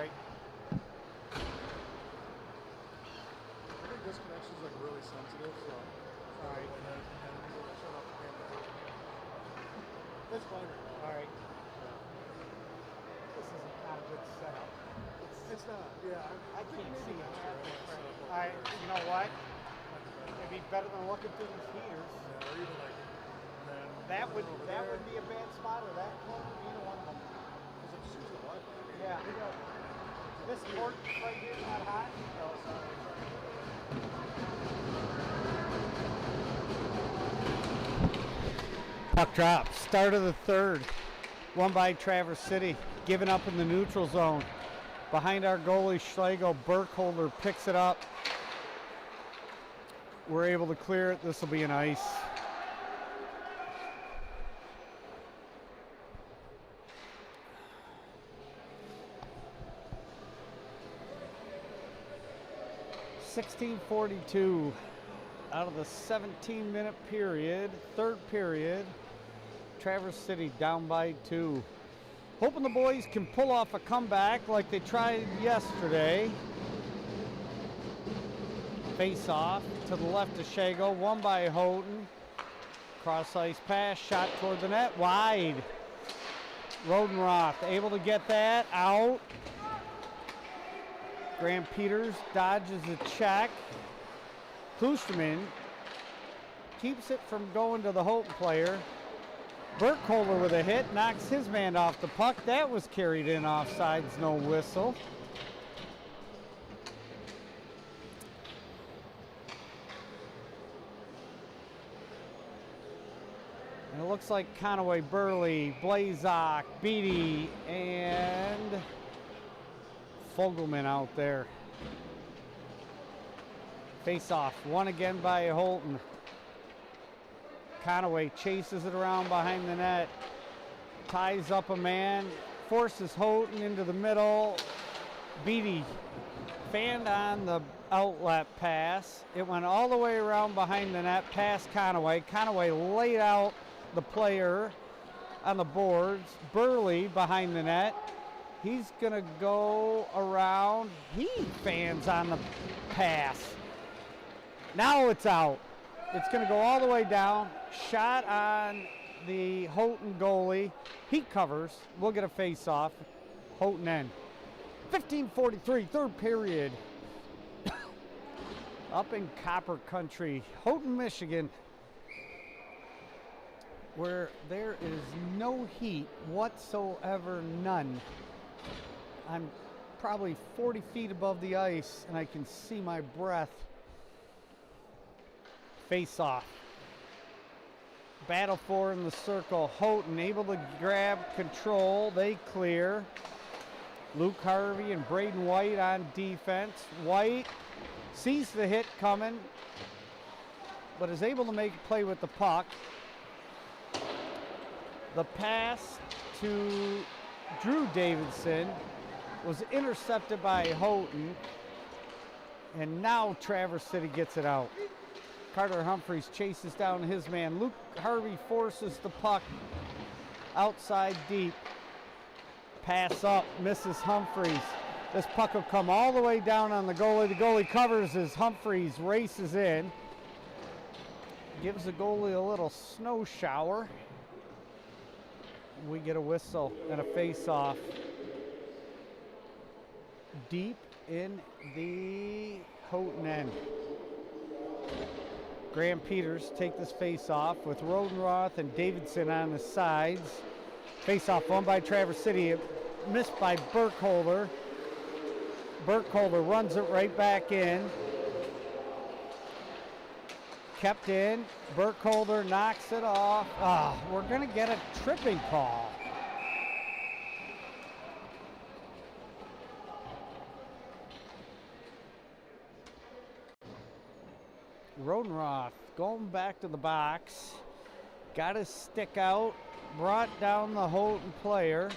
right. I think this connection's like really sensitive, so. All right. And we'll shut off the camera. That's fine right now. All right. This is not a good setup. It's not, yeah. I can't see it. All All right, you know what? It'd be better than looking through these heaters. Yeah, or even like, then That would over that there. would be a bad spot, or that corner, either one of them. Because it's using the Wi-Fi. Yeah. This port right here is not hot. Puck drop. Start of the third. Won by Traverse City. Given up in the neutral zone. Behind our goalie Schlegel, Burkholder picks it up. We're able to clear it. This will be an ice. .42 out of the 17-minute period, third period. Traverse City down by 2. Hoping the boys can pull off a comeback like they tried yesterday. Face off to the left of Shago, won by Houghton. Cross ice pass, shot toward the net, wide. Rodenroth able to get that out. Graham Peters dodges a check. Klusterman keeps it from going to the Houghton player. Burkholder with a hit, knocks his man off the puck. That was carried in offsides, no whistle. And it looks like Conaway, Burley, Blazak, Beatty, and Fogelman out there. Face off, won again by Houghton. Conaway chases it around behind the net, ties up a man, forces Houghton into the middle. Beatty fanned on the outlet pass. It went all the way around behind the net, past Conaway. Conaway laid out the player on the boards. Burley behind the net. He's going to go around. He fans on the pass. Now it's out. It's going to go all the way down. Shot on the Houghton goalie. He covers. We'll get a face-off. Houghton end. 15:43, third period. Up in Copper Country, Houghton, Michigan, where there is no heat whatsoever, none. I'm probably 40 feet above the ice, and I can see my breath. Face off. Battle for in the circle. Houghton able to grab control. They clear. Luke Harvey and Braden White on defense. White sees the hit coming, but is able to make a play with the puck. The pass to Drew Davidson was intercepted by Houghton, and now Traverse City gets it out. Carter Humphreys chases down his man. Luke Harvey forces the puck outside deep. Pass up, misses Humphreys. This puck will come all the way down on the goalie. The goalie covers as Humphreys races in. Gives the goalie a little snow shower. We get a whistle and a face-off. Deep in the Houghton end. Graham Peters take this face-off with Rodenroth and Davidson on the sides. Face-off won by Traverse City, missed by Burkholder. Burkholder runs it right back in. Kept in. Burkholder knocks it off. We're going to get a tripping call. Rodenroth going back to the box. Got his stick out. Brought down the Houghton player.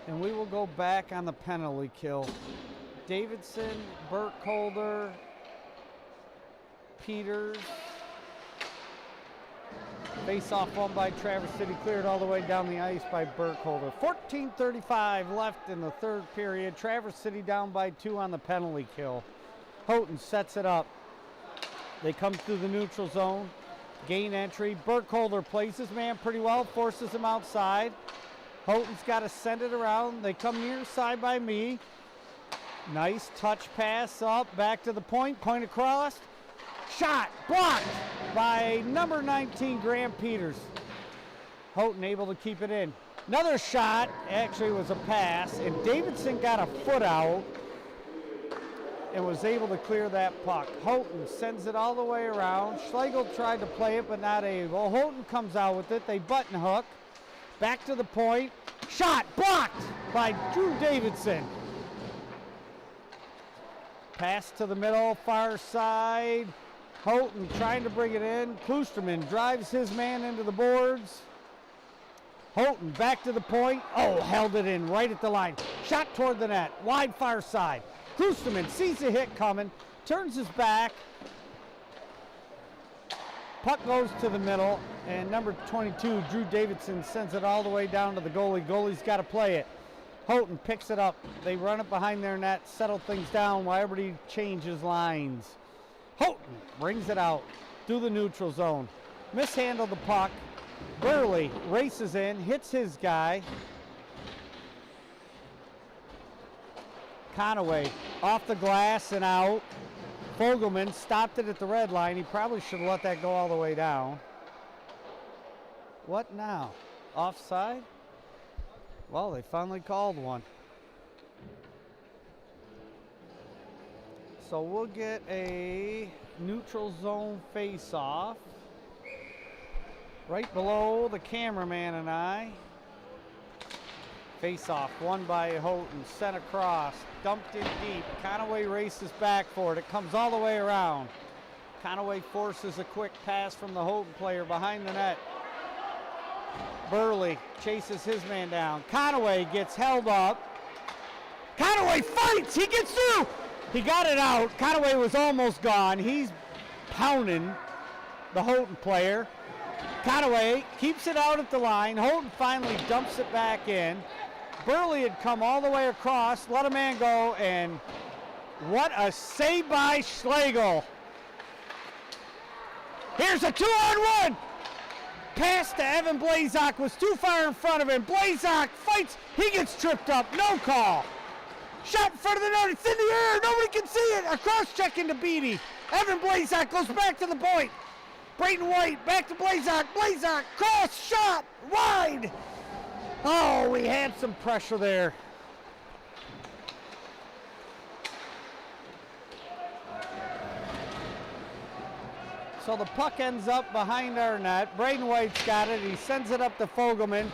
And we will go back on the penalty kill. Davidson, Burkholder, Peters, Face-off won by Traverse City, cleared all the way down the ice by Burkholder. 14:35 left in the third period. Traverse City down by 2 on the penalty kill. Houghton sets it up. They come through the neutral zone, gain entry. Burkholder plays his man pretty well, forces him outside. Houghton's got to send it around. They come near side by me. Nice touch pass up, back to the point across. Shot blocked by number 19, Graham Peters. Houghton able to keep it in. Another shot, actually was a pass, and Davidson got a foot out and was able to clear that puck. Houghton sends it all the way around. Schlegel tried to play it, but not able. Houghton comes out with it. They button hook. Back to the point. Shot blocked by Drew Davidson. Pass to the middle, far side. Houghton trying to bring it in. Kloosterman drives his man into the boards. Houghton back to the point. Oh, held it in right at the line. Shot toward the net, wide far side. Kloosterman sees the hit coming, turns his back. Puck goes to the middle, and number 22, Drew Davidson, sends it all the way down to the goalie. Goalie's got to play it. Houghton picks it up. They run it behind their net, settle things down while everybody changes lines. Houghton brings it out through the neutral zone. Mishandled the puck. Burley races in, hits his guy. Conaway off the glass and out. Fogelman stopped it at the red line. He probably should have let that go all the way down. What now? Offside? Well, they finally called one. So we'll get a neutral zone face-off. Right below the cameraman and I. Face-off won by Houghton, sent across, dumped in deep. Conaway races back for it. It comes all the way around. Conaway forces a quick pass from the Houghton player behind the net. Burley chases his man down. Conaway gets held up. Conaway fights! He gets through! He got it out. Conaway was almost gone. He's pounding the Houghton player. Conaway keeps it out at the line. Houghton finally dumps it back in. Burley had come all the way across, let a man go, and what a save by Schlegel. Here's a 2-on-1. Pass to Evan Blazak was too far in front of him. Blazak fights. He gets tripped up. No call. Shot in front of the net. It's in the air. Nobody can see it. A cross check into Beatty. Evan Blazak goes back to the point. Brayton White back to Blazak. Blazak cross shot wide. Oh, we had some pressure there. So the puck ends up behind our net. Brayden White's got it. He sends it up to Fogelman.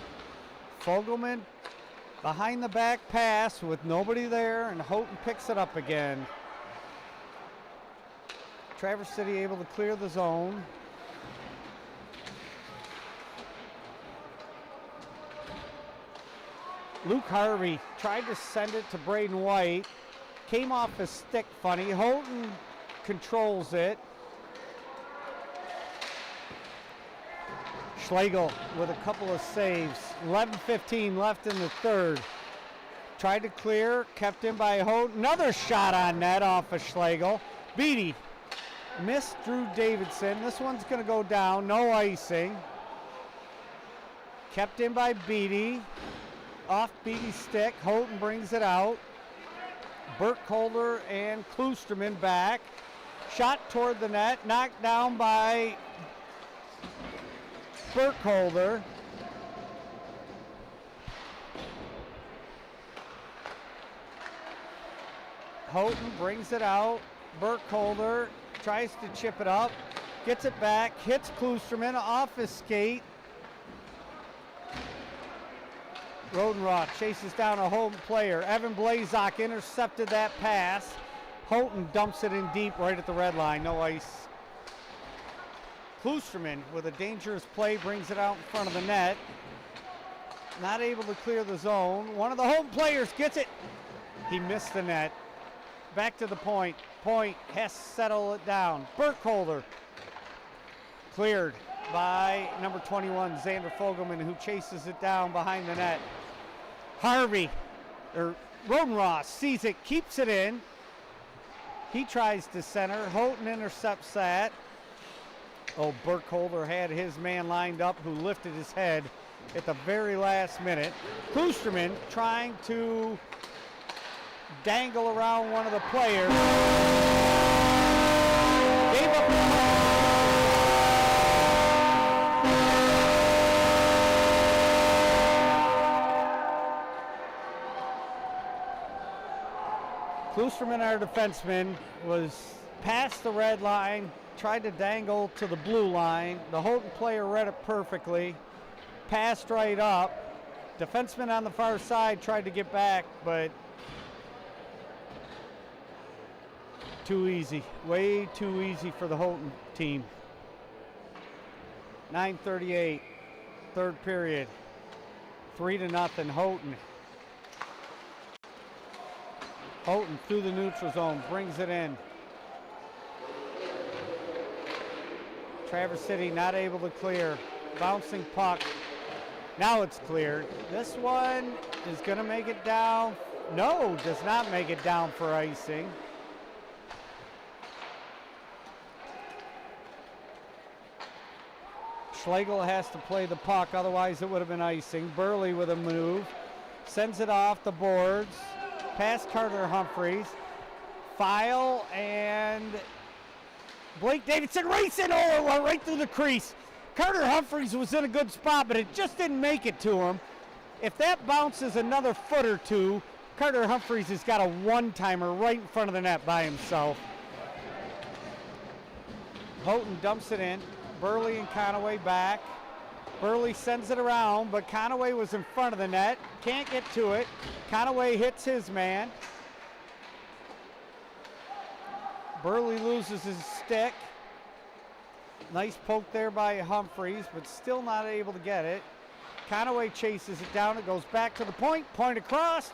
Fogelman behind the back pass with nobody there, and Houghton picks it up again. Traverse City able to clear the zone. Luke Harvey tried to send it to Brayden White. Came off his stick funny. Houghton controls it. Schlegel with a couple of saves. 11:15 left in the third. Tried to clear, kept in by Houghton. Another shot on net off of Schlegel. Beatty missed Drew Davidson. This one's going to go down. No icing. Kept in by Beatty. Off Beatty's stick. Houghton brings it out. Burkholder and Kloosterman back. Shot toward the net. Knocked down by Burkholder. Houghton brings it out. Burkholder tries to chip it up. Gets it back. Hits Kloosterman off his skate. Rodenroth chases down a Houghton player. Evan Blazak intercepted that pass. Houghton dumps it in deep right at the red line. No ice. Kloosterman with a dangerous play brings it out in front of the net. Not able to clear the zone. One of the Houghton players gets it. He missed the net. Back to the point. Point has to settle it down. Burkholder cleared. by number 21, Xander Fogelman, who chases it down behind the net. Rodenross sees it, keeps it in. He tries to center. Houghton intercepts that. Oh, Burkholder had his man lined up who lifted his head at the very last minute. Kloosterman trying to dangle around one of the players. Gave up. Kloosterman, our defenseman, was past the red line, tried to dangle to the blue line. The Houghton player read it perfectly, passed right up. Defenseman on the far side tried to get back, but too easy, way too easy for the Houghton team. 9:38, third period, 3-0 Houghton. Houghton through the neutral zone, brings it in. Traverse City not able to clear. Bouncing puck. Now it's cleared. This one is going to make it down. No, does not make it down for icing. Schlegel has to play the puck, otherwise it would have been icing. Burley with a move. Sends it off the boards. Past Carter Humphreys. File and Blake Davidson racing over right through the crease. Carter Humphreys was in a good spot, but it just didn't make it to him. If that bounces another foot or two, Carter Humphreys has got a one-timer right in front of the net by himself. Houghton dumps it in. Burley and Conaway back. Burley sends it around, but Conaway was in front of the net. Can't get to it. Conaway hits his man. Burley loses his stick. Nice poke there by Humphreys, but still not able to get it. Conaway chases it down. It goes back to the point. Point across.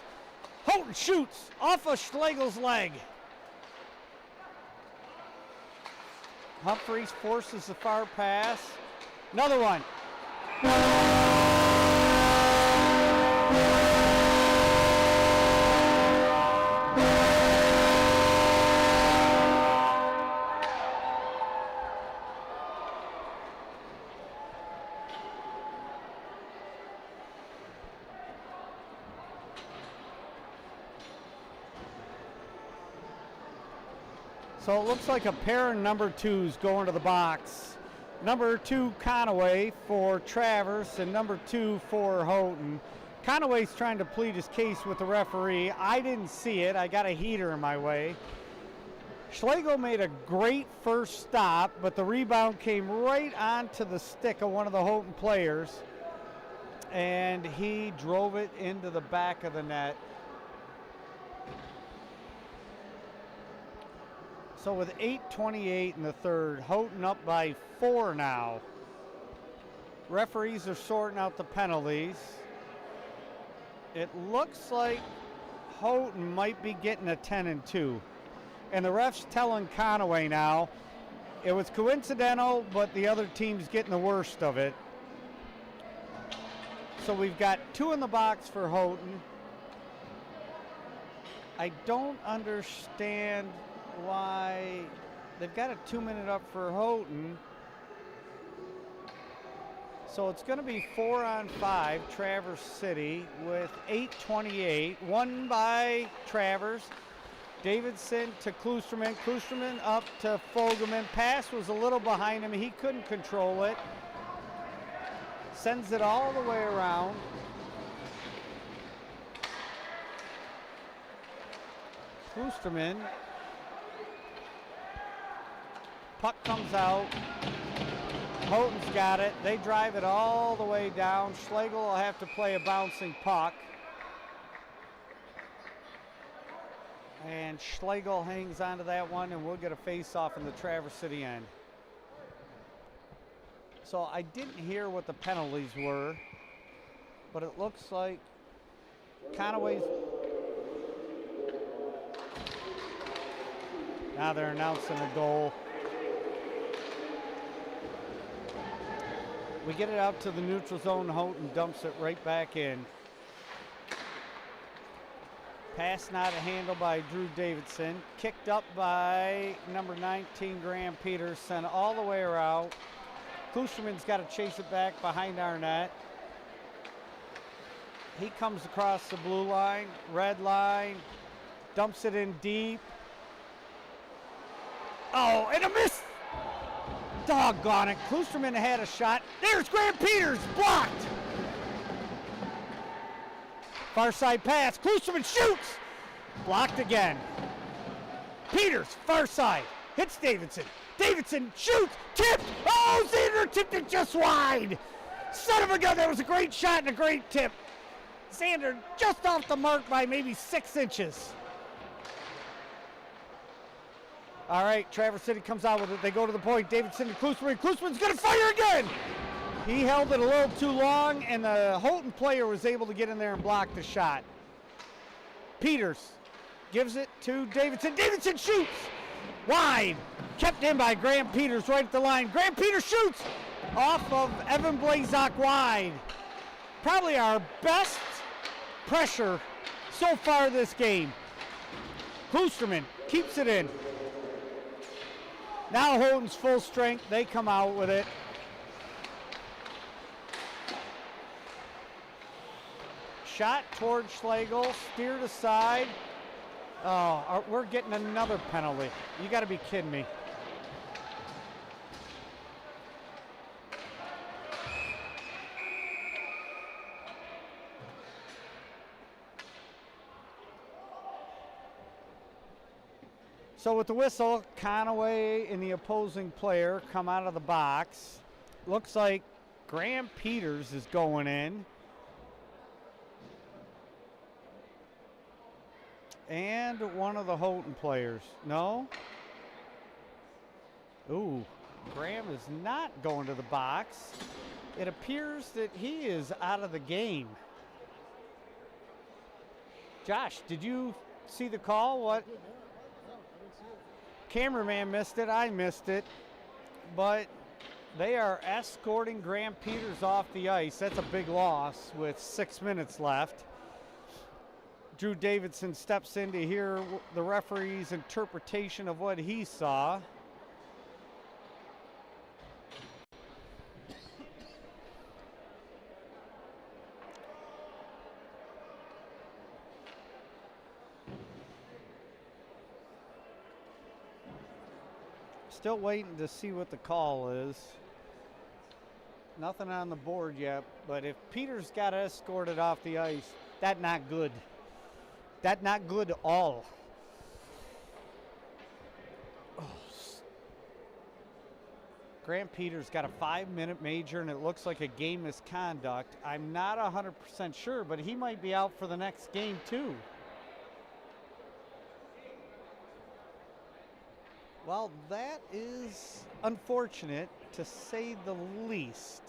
Houghton shoots off of Schlegel's leg. Humphreys forces the far pass. Another one. So it looks like a pair of number twos going to the box. Number 2 Conaway for Travers and number 2 for Houghton. Conaway's trying to plead his case with the referee. I didn't see it. I got a heater in my way. Schlegel made a great first stop, but the rebound came right onto the stick of one of the Houghton players, and he drove it into the back of the net. So with 8:28 in the third, Houghton up by 4 now. Referees are sorting out the penalties. It looks like Houghton might be getting a 10-2. And the ref's telling Conaway now, it was coincidental, but the other team's getting the worst of it. So we've got 2 in the box for Houghton. I don't understand why they've got a 2-minute up for Houghton. So it's going to be 4-on-5, Traverse City with 8:28. Won by Travers. Davidson to Kloosterman. Kloosterman up to Fogelman. Pass was a little behind him. He couldn't control it. Sends it all the way around. Kloosterman. Puck comes out. Houghton's got it. They drive it all the way down. Schlegel will have to play a bouncing puck. And Schlegel hangs onto that one, and we'll get a face-off in the Traverse City end. So I didn't hear what the penalties were, but it looks like Conaway's... Now they're announcing a goal. We get it out to the neutral zone. Houghton dumps it right back in. Pass not handled by Drew Davidson. Kicked up by number 19, Graham Peters. Sent all the way around. Klusterman's got to chase it back behind our net. He comes across the blue line, red line, dumps it in deep. Oh, and a miss! Doggone it. Klusterman had a shot. There's Graham Peters, blocked! Far side pass, Klusterman shoots! Blocked again. Peters, far side, hits Davidson. Davidson shoots, tipped! Oh, Xander tipped it just wide! Son of a gun, that was a great shot and a great tip. Xander just off the mark by maybe 6 inches. All right, Traverse City comes out with it. They go to the point. Davidson to Klusterman. Klusterman's gonna fire again! He held it a little too long, and the Houghton player was able to get in there and block the shot. Peters gives it to Davidson. Davidson shoots! Wide! Kept in by Graham Peters right at the line. Graham Peters shoots! Off of Evan Blazak wide. Probably our best pressure so far this game. Klusterman keeps it in. Now Houghton's full strength. They come out with it. Shot toward Schlegel, steered aside. Oh, we're getting another penalty. You got to be kidding me. So with the whistle, Conaway and the opposing player come out of the box. Looks like Graham Peters is going in. And one of the Houghton players. No? Ooh, Graham is not going to the box. It appears that he is out of the game. Josh, did you see the call? What? Cameraman missed it. I missed it. But they are escorting Graham Peters off the ice. That's a big loss with 6 minutes left. Drew Davidson steps in to hear the referee's interpretation of what he saw. Still waiting to see what the call is. Nothing on the board yet, but if Peters got escorted off the ice, that's not good. That's not good at all. Oh. Graham Peters got a 5-minute major, and it looks like a game misconduct. I'm not 100% sure, but he might be out for the next game too. Well, that is unfortunate, to say the least.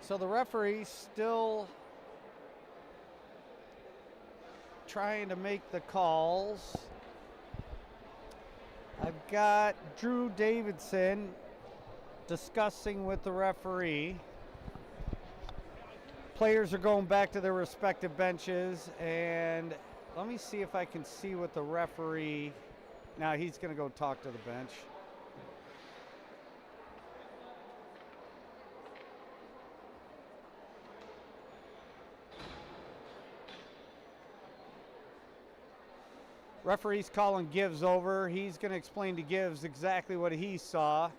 So the referee's still trying to make the calls. I've got Drew Davidson discussing with the referee. Players are going back to their respective benches, and let me see if I can see what the referee. Now he's going to go talk to the bench. Referee's calling Gibbs over. He's going to explain to Gibbs exactly what he saw.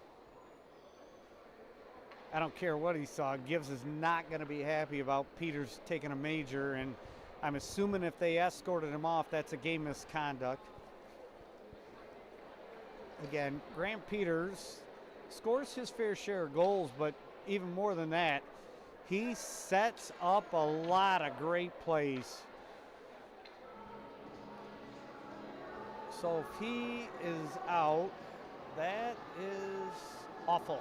I don't care what he saw. Gibbs is not going to be happy about Peters taking a major, and I'm assuming if they escorted him off, that's a game misconduct. Again, Graham Peters scores his fair share of goals, but even more than that, he sets up a lot of great plays. So if he is out, that is awful.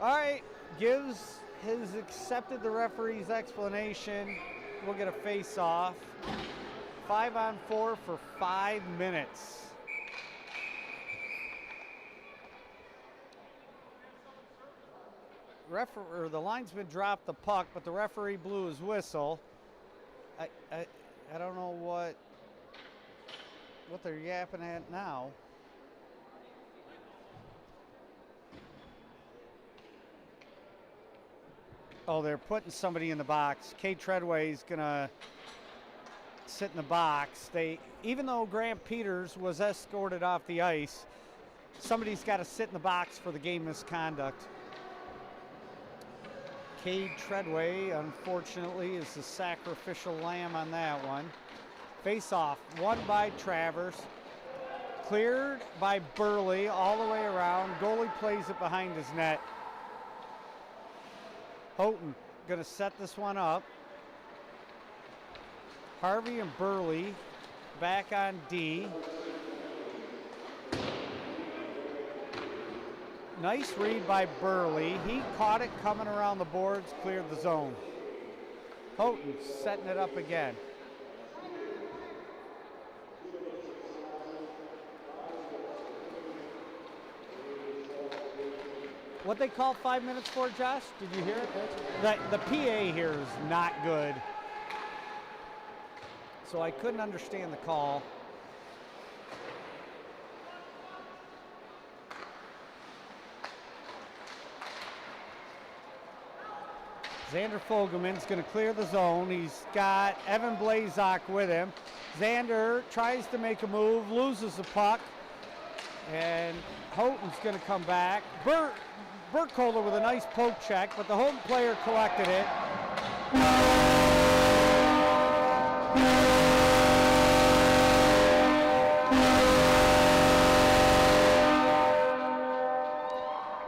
All right, Gibbs has accepted the referee's explanation. We'll get a face-off. 5-on-4 for 5 minutes. the linesman dropped the puck, but the referee blew his whistle. I don't know what they're yapping at now. Oh, they're putting somebody in the box. Kate Treadway's gonna sit in the box. Even though Graham Peters was escorted off the ice, somebody's got to sit in the box for the game misconduct. Kate Treadway, unfortunately, is the sacrificial lamb on that one. Face-off, won by Travers. Cleared by Burley all the way around. Goalie plays it behind his net. Houghton going to set this one up. Harvey and Burley back on D. Nice read by Burley. He caught it coming around the boards, cleared the zone. Houghton setting it up again. What they call 5 minutes for, Josh? Did you hear it? The PA here is not good. So I couldn't understand the call. Xander Fogelman's going to clear the zone. He's got Evan Blazak with him. Xander tries to make a move, loses the puck, and Houghton's going to come back. Burkholder with a nice poke check, but the Houghton player collected it.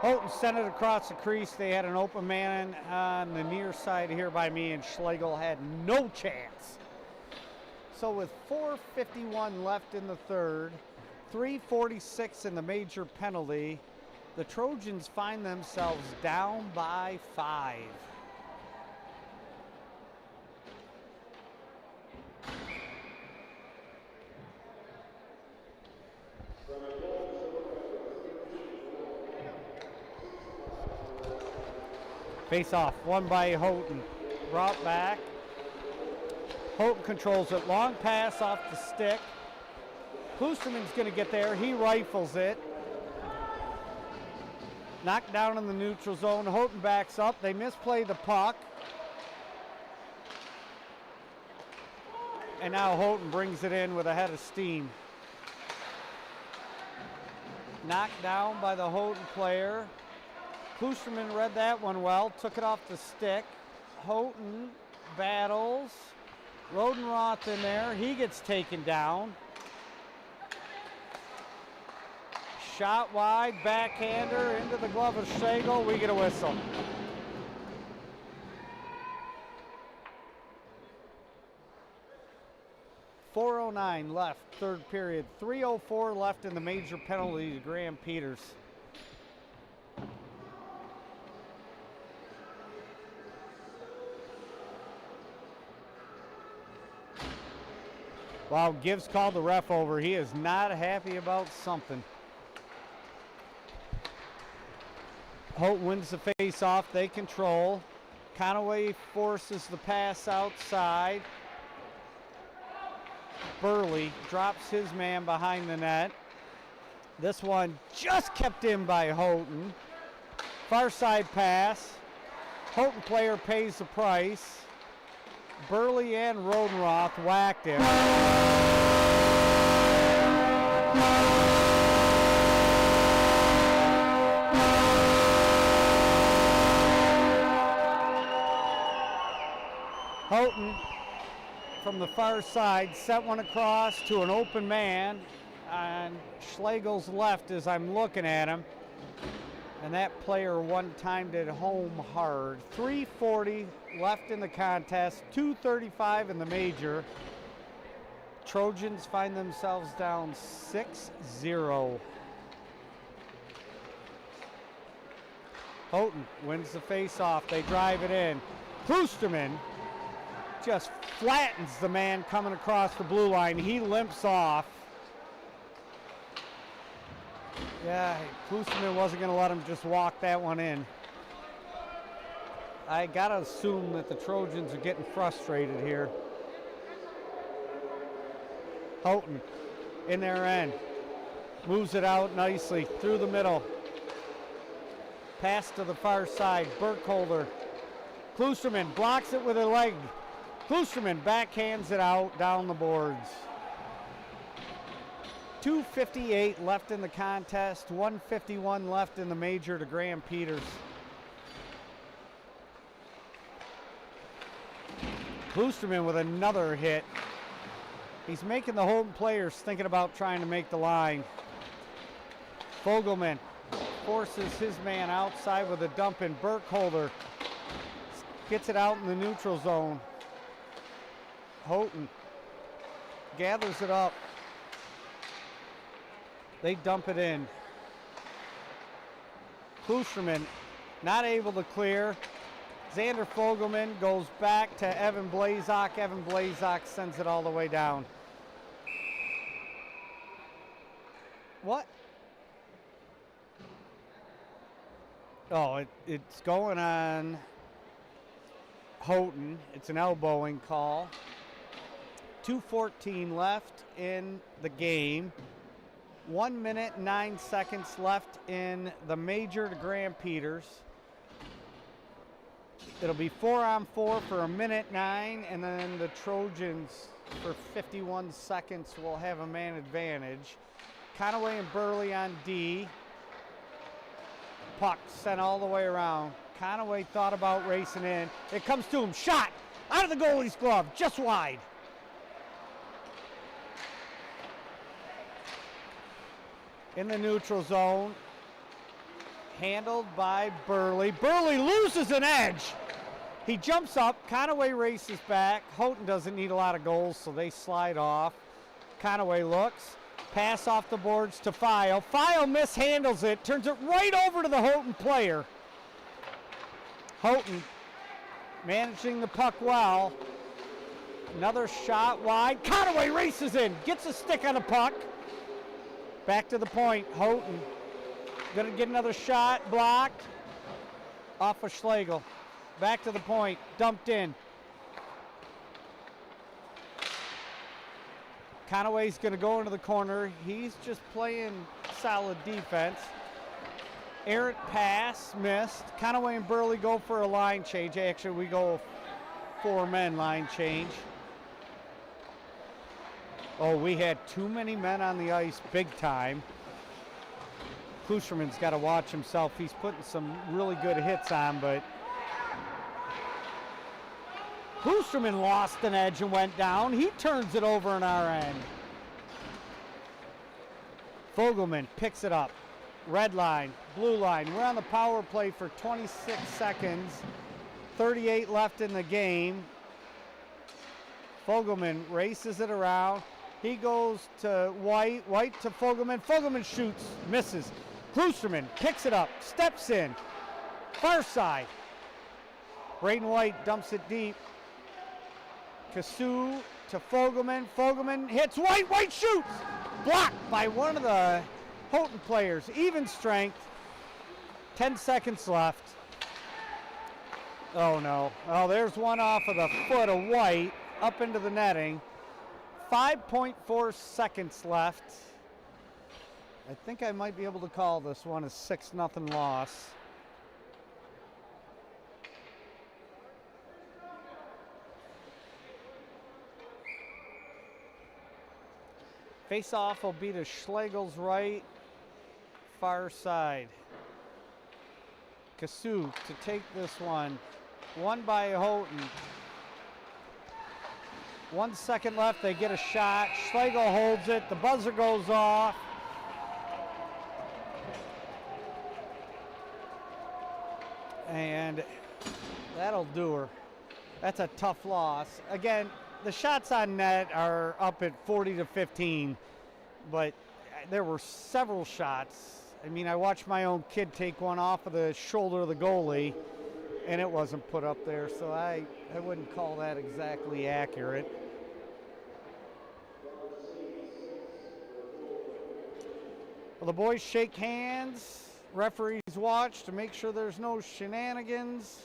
Houghton sent it across the crease. They had an open man on the near side here by me, and Schlegel had no chance. So with 4:51 left in the third, 3:46 in the major penalty, the Trojans find themselves down by 5. Face off, won by Houghton. Brought back. Houghton controls it. Long pass off the stick. Klusterman's going to get there. He rifles it. Knocked down in the neutral zone. Houghton backs up. They misplay the puck. And now Houghton brings it in with a head of steam. Knocked down by the Houghton player. Klusterman read that one well, took it off the stick. Houghton battles. Rodenroth in there. He gets taken down. Shot wide, backhander into the glove of Schlegel. We get a whistle. .409 left, third period. 3:04 left in the major penalty to Graham Peters. Wow, Gibbs called the ref over. He is not happy about something. Houghton wins the face-off. They control. Conaway forces the pass outside. Burley drops his man behind the net. This one just kept in by Houghton. Far side pass. Houghton player pays the price. Burley and Rodenroth whacked him. Houghton from the far side set one across to an open man on Schlegel's left as I'm looking at him. And that player one-timed it home hard. 3:40 left in the contest, 2:35 in the major. Trojans find themselves down 6-0. Houghton wins the face-off. They drive it in. Klusterman just flattens the man coming across the blue line. He limps off. Yeah, Klusterman wasn't going to let him just walk that one in. I gotta assume that the Trojans are getting frustrated here. Houghton in their end. Moves it out nicely through the middle. Pass to the far side. Burkholder. Kloosterman blocks it with a leg. Kloosterman backhands it out down the boards. 2:58 left in the contest. 1:51 left in the major to Graham Peters. Kloosterman with another hit. He's making the Houghton players thinking about trying to make the line. Fogelman forces his man outside with a dump in. Burkholder gets it out in the neutral zone. Houghton gathers it up. They dump it in. Kloosterman not able to clear. Xander Fogelman goes back to Evan Blazak. Evan Blazak sends it all the way down. What? Oh, it's going on Houghton. It's an elbowing call. 2:14 left in the game. 1 minute, 9 seconds left in the major to Graham Peters. It'll be 4-on-4 for 1:09, and then the Trojans for 51 seconds will have a man advantage. Conaway and Burley on D. Puck sent all the way around. Conaway thought about racing in. It comes to him. Shot out of the goalie's glove, just wide. In the neutral zone. Handled by Burley. Burley loses an edge. He jumps up. Conaway races back. Houghton doesn't need a lot of goals, so they slide off. Conaway looks. Pass off the boards to File. File mishandles it. Turns it right over to the Houghton player. Houghton managing the puck well. Another shot wide. Conaway races in. Gets a stick on the puck. Back to the point. Houghton gonna get another shot. Blocked. Off of Schlegel. Back to the point. Dumped in. Conaway's going to go into the corner. He's just playing solid defense. Errant pass, missed. Conaway and Burley go for a line change. Actually, we go 4-man line change. Oh, we had too many men on the ice big time. Kloosterman's got to watch himself. He's putting some really good hits on, but Kloosterman lost an edge and went down. He turns it over on our end. Fogelman picks it up. Red line, blue line. We're on the power play for 26 seconds. 38 left in the game. Fogelman races it around. He goes to White. White to Fogelman. Fogelman shoots, misses. Kloosterman picks it up, steps in. Far side. Braden White dumps it deep. Kasu to Fogelman. Fogelman hits White. White shoots. Blocked by one of the Houghton players. Even strength. 10 seconds left. Oh no. Oh, there's one off of the foot of White up into the netting. 5.4 seconds left. I think I might be able to call this one a 6-0 loss. Face-off will be to Schlegel's right, far side. Kasu to take this one. Won by Houghton. 1 second left, they get a shot. Schlegel holds it, the buzzer goes off. And that'll do her. That's a tough loss. Again, the shots on net are up at 40-15, but there were several shots. I mean, I watched my own kid take one off of the shoulder of the goalie, and it wasn't put up there, so I wouldn't call that exactly accurate. Well, the boys shake hands. Referees watch to make sure there's no shenanigans.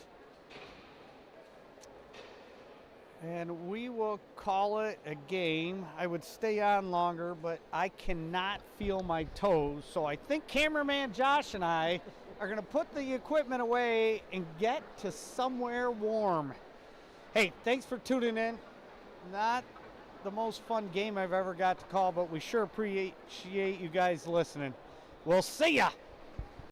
And we will call it a game. I would stay on longer, but I cannot feel my toes. So I think cameraman Josh and I are going to put the equipment away and get to somewhere warm. Hey, thanks for tuning in. Not the most fun game I've ever got to call, but we sure appreciate you guys listening. We'll see ya.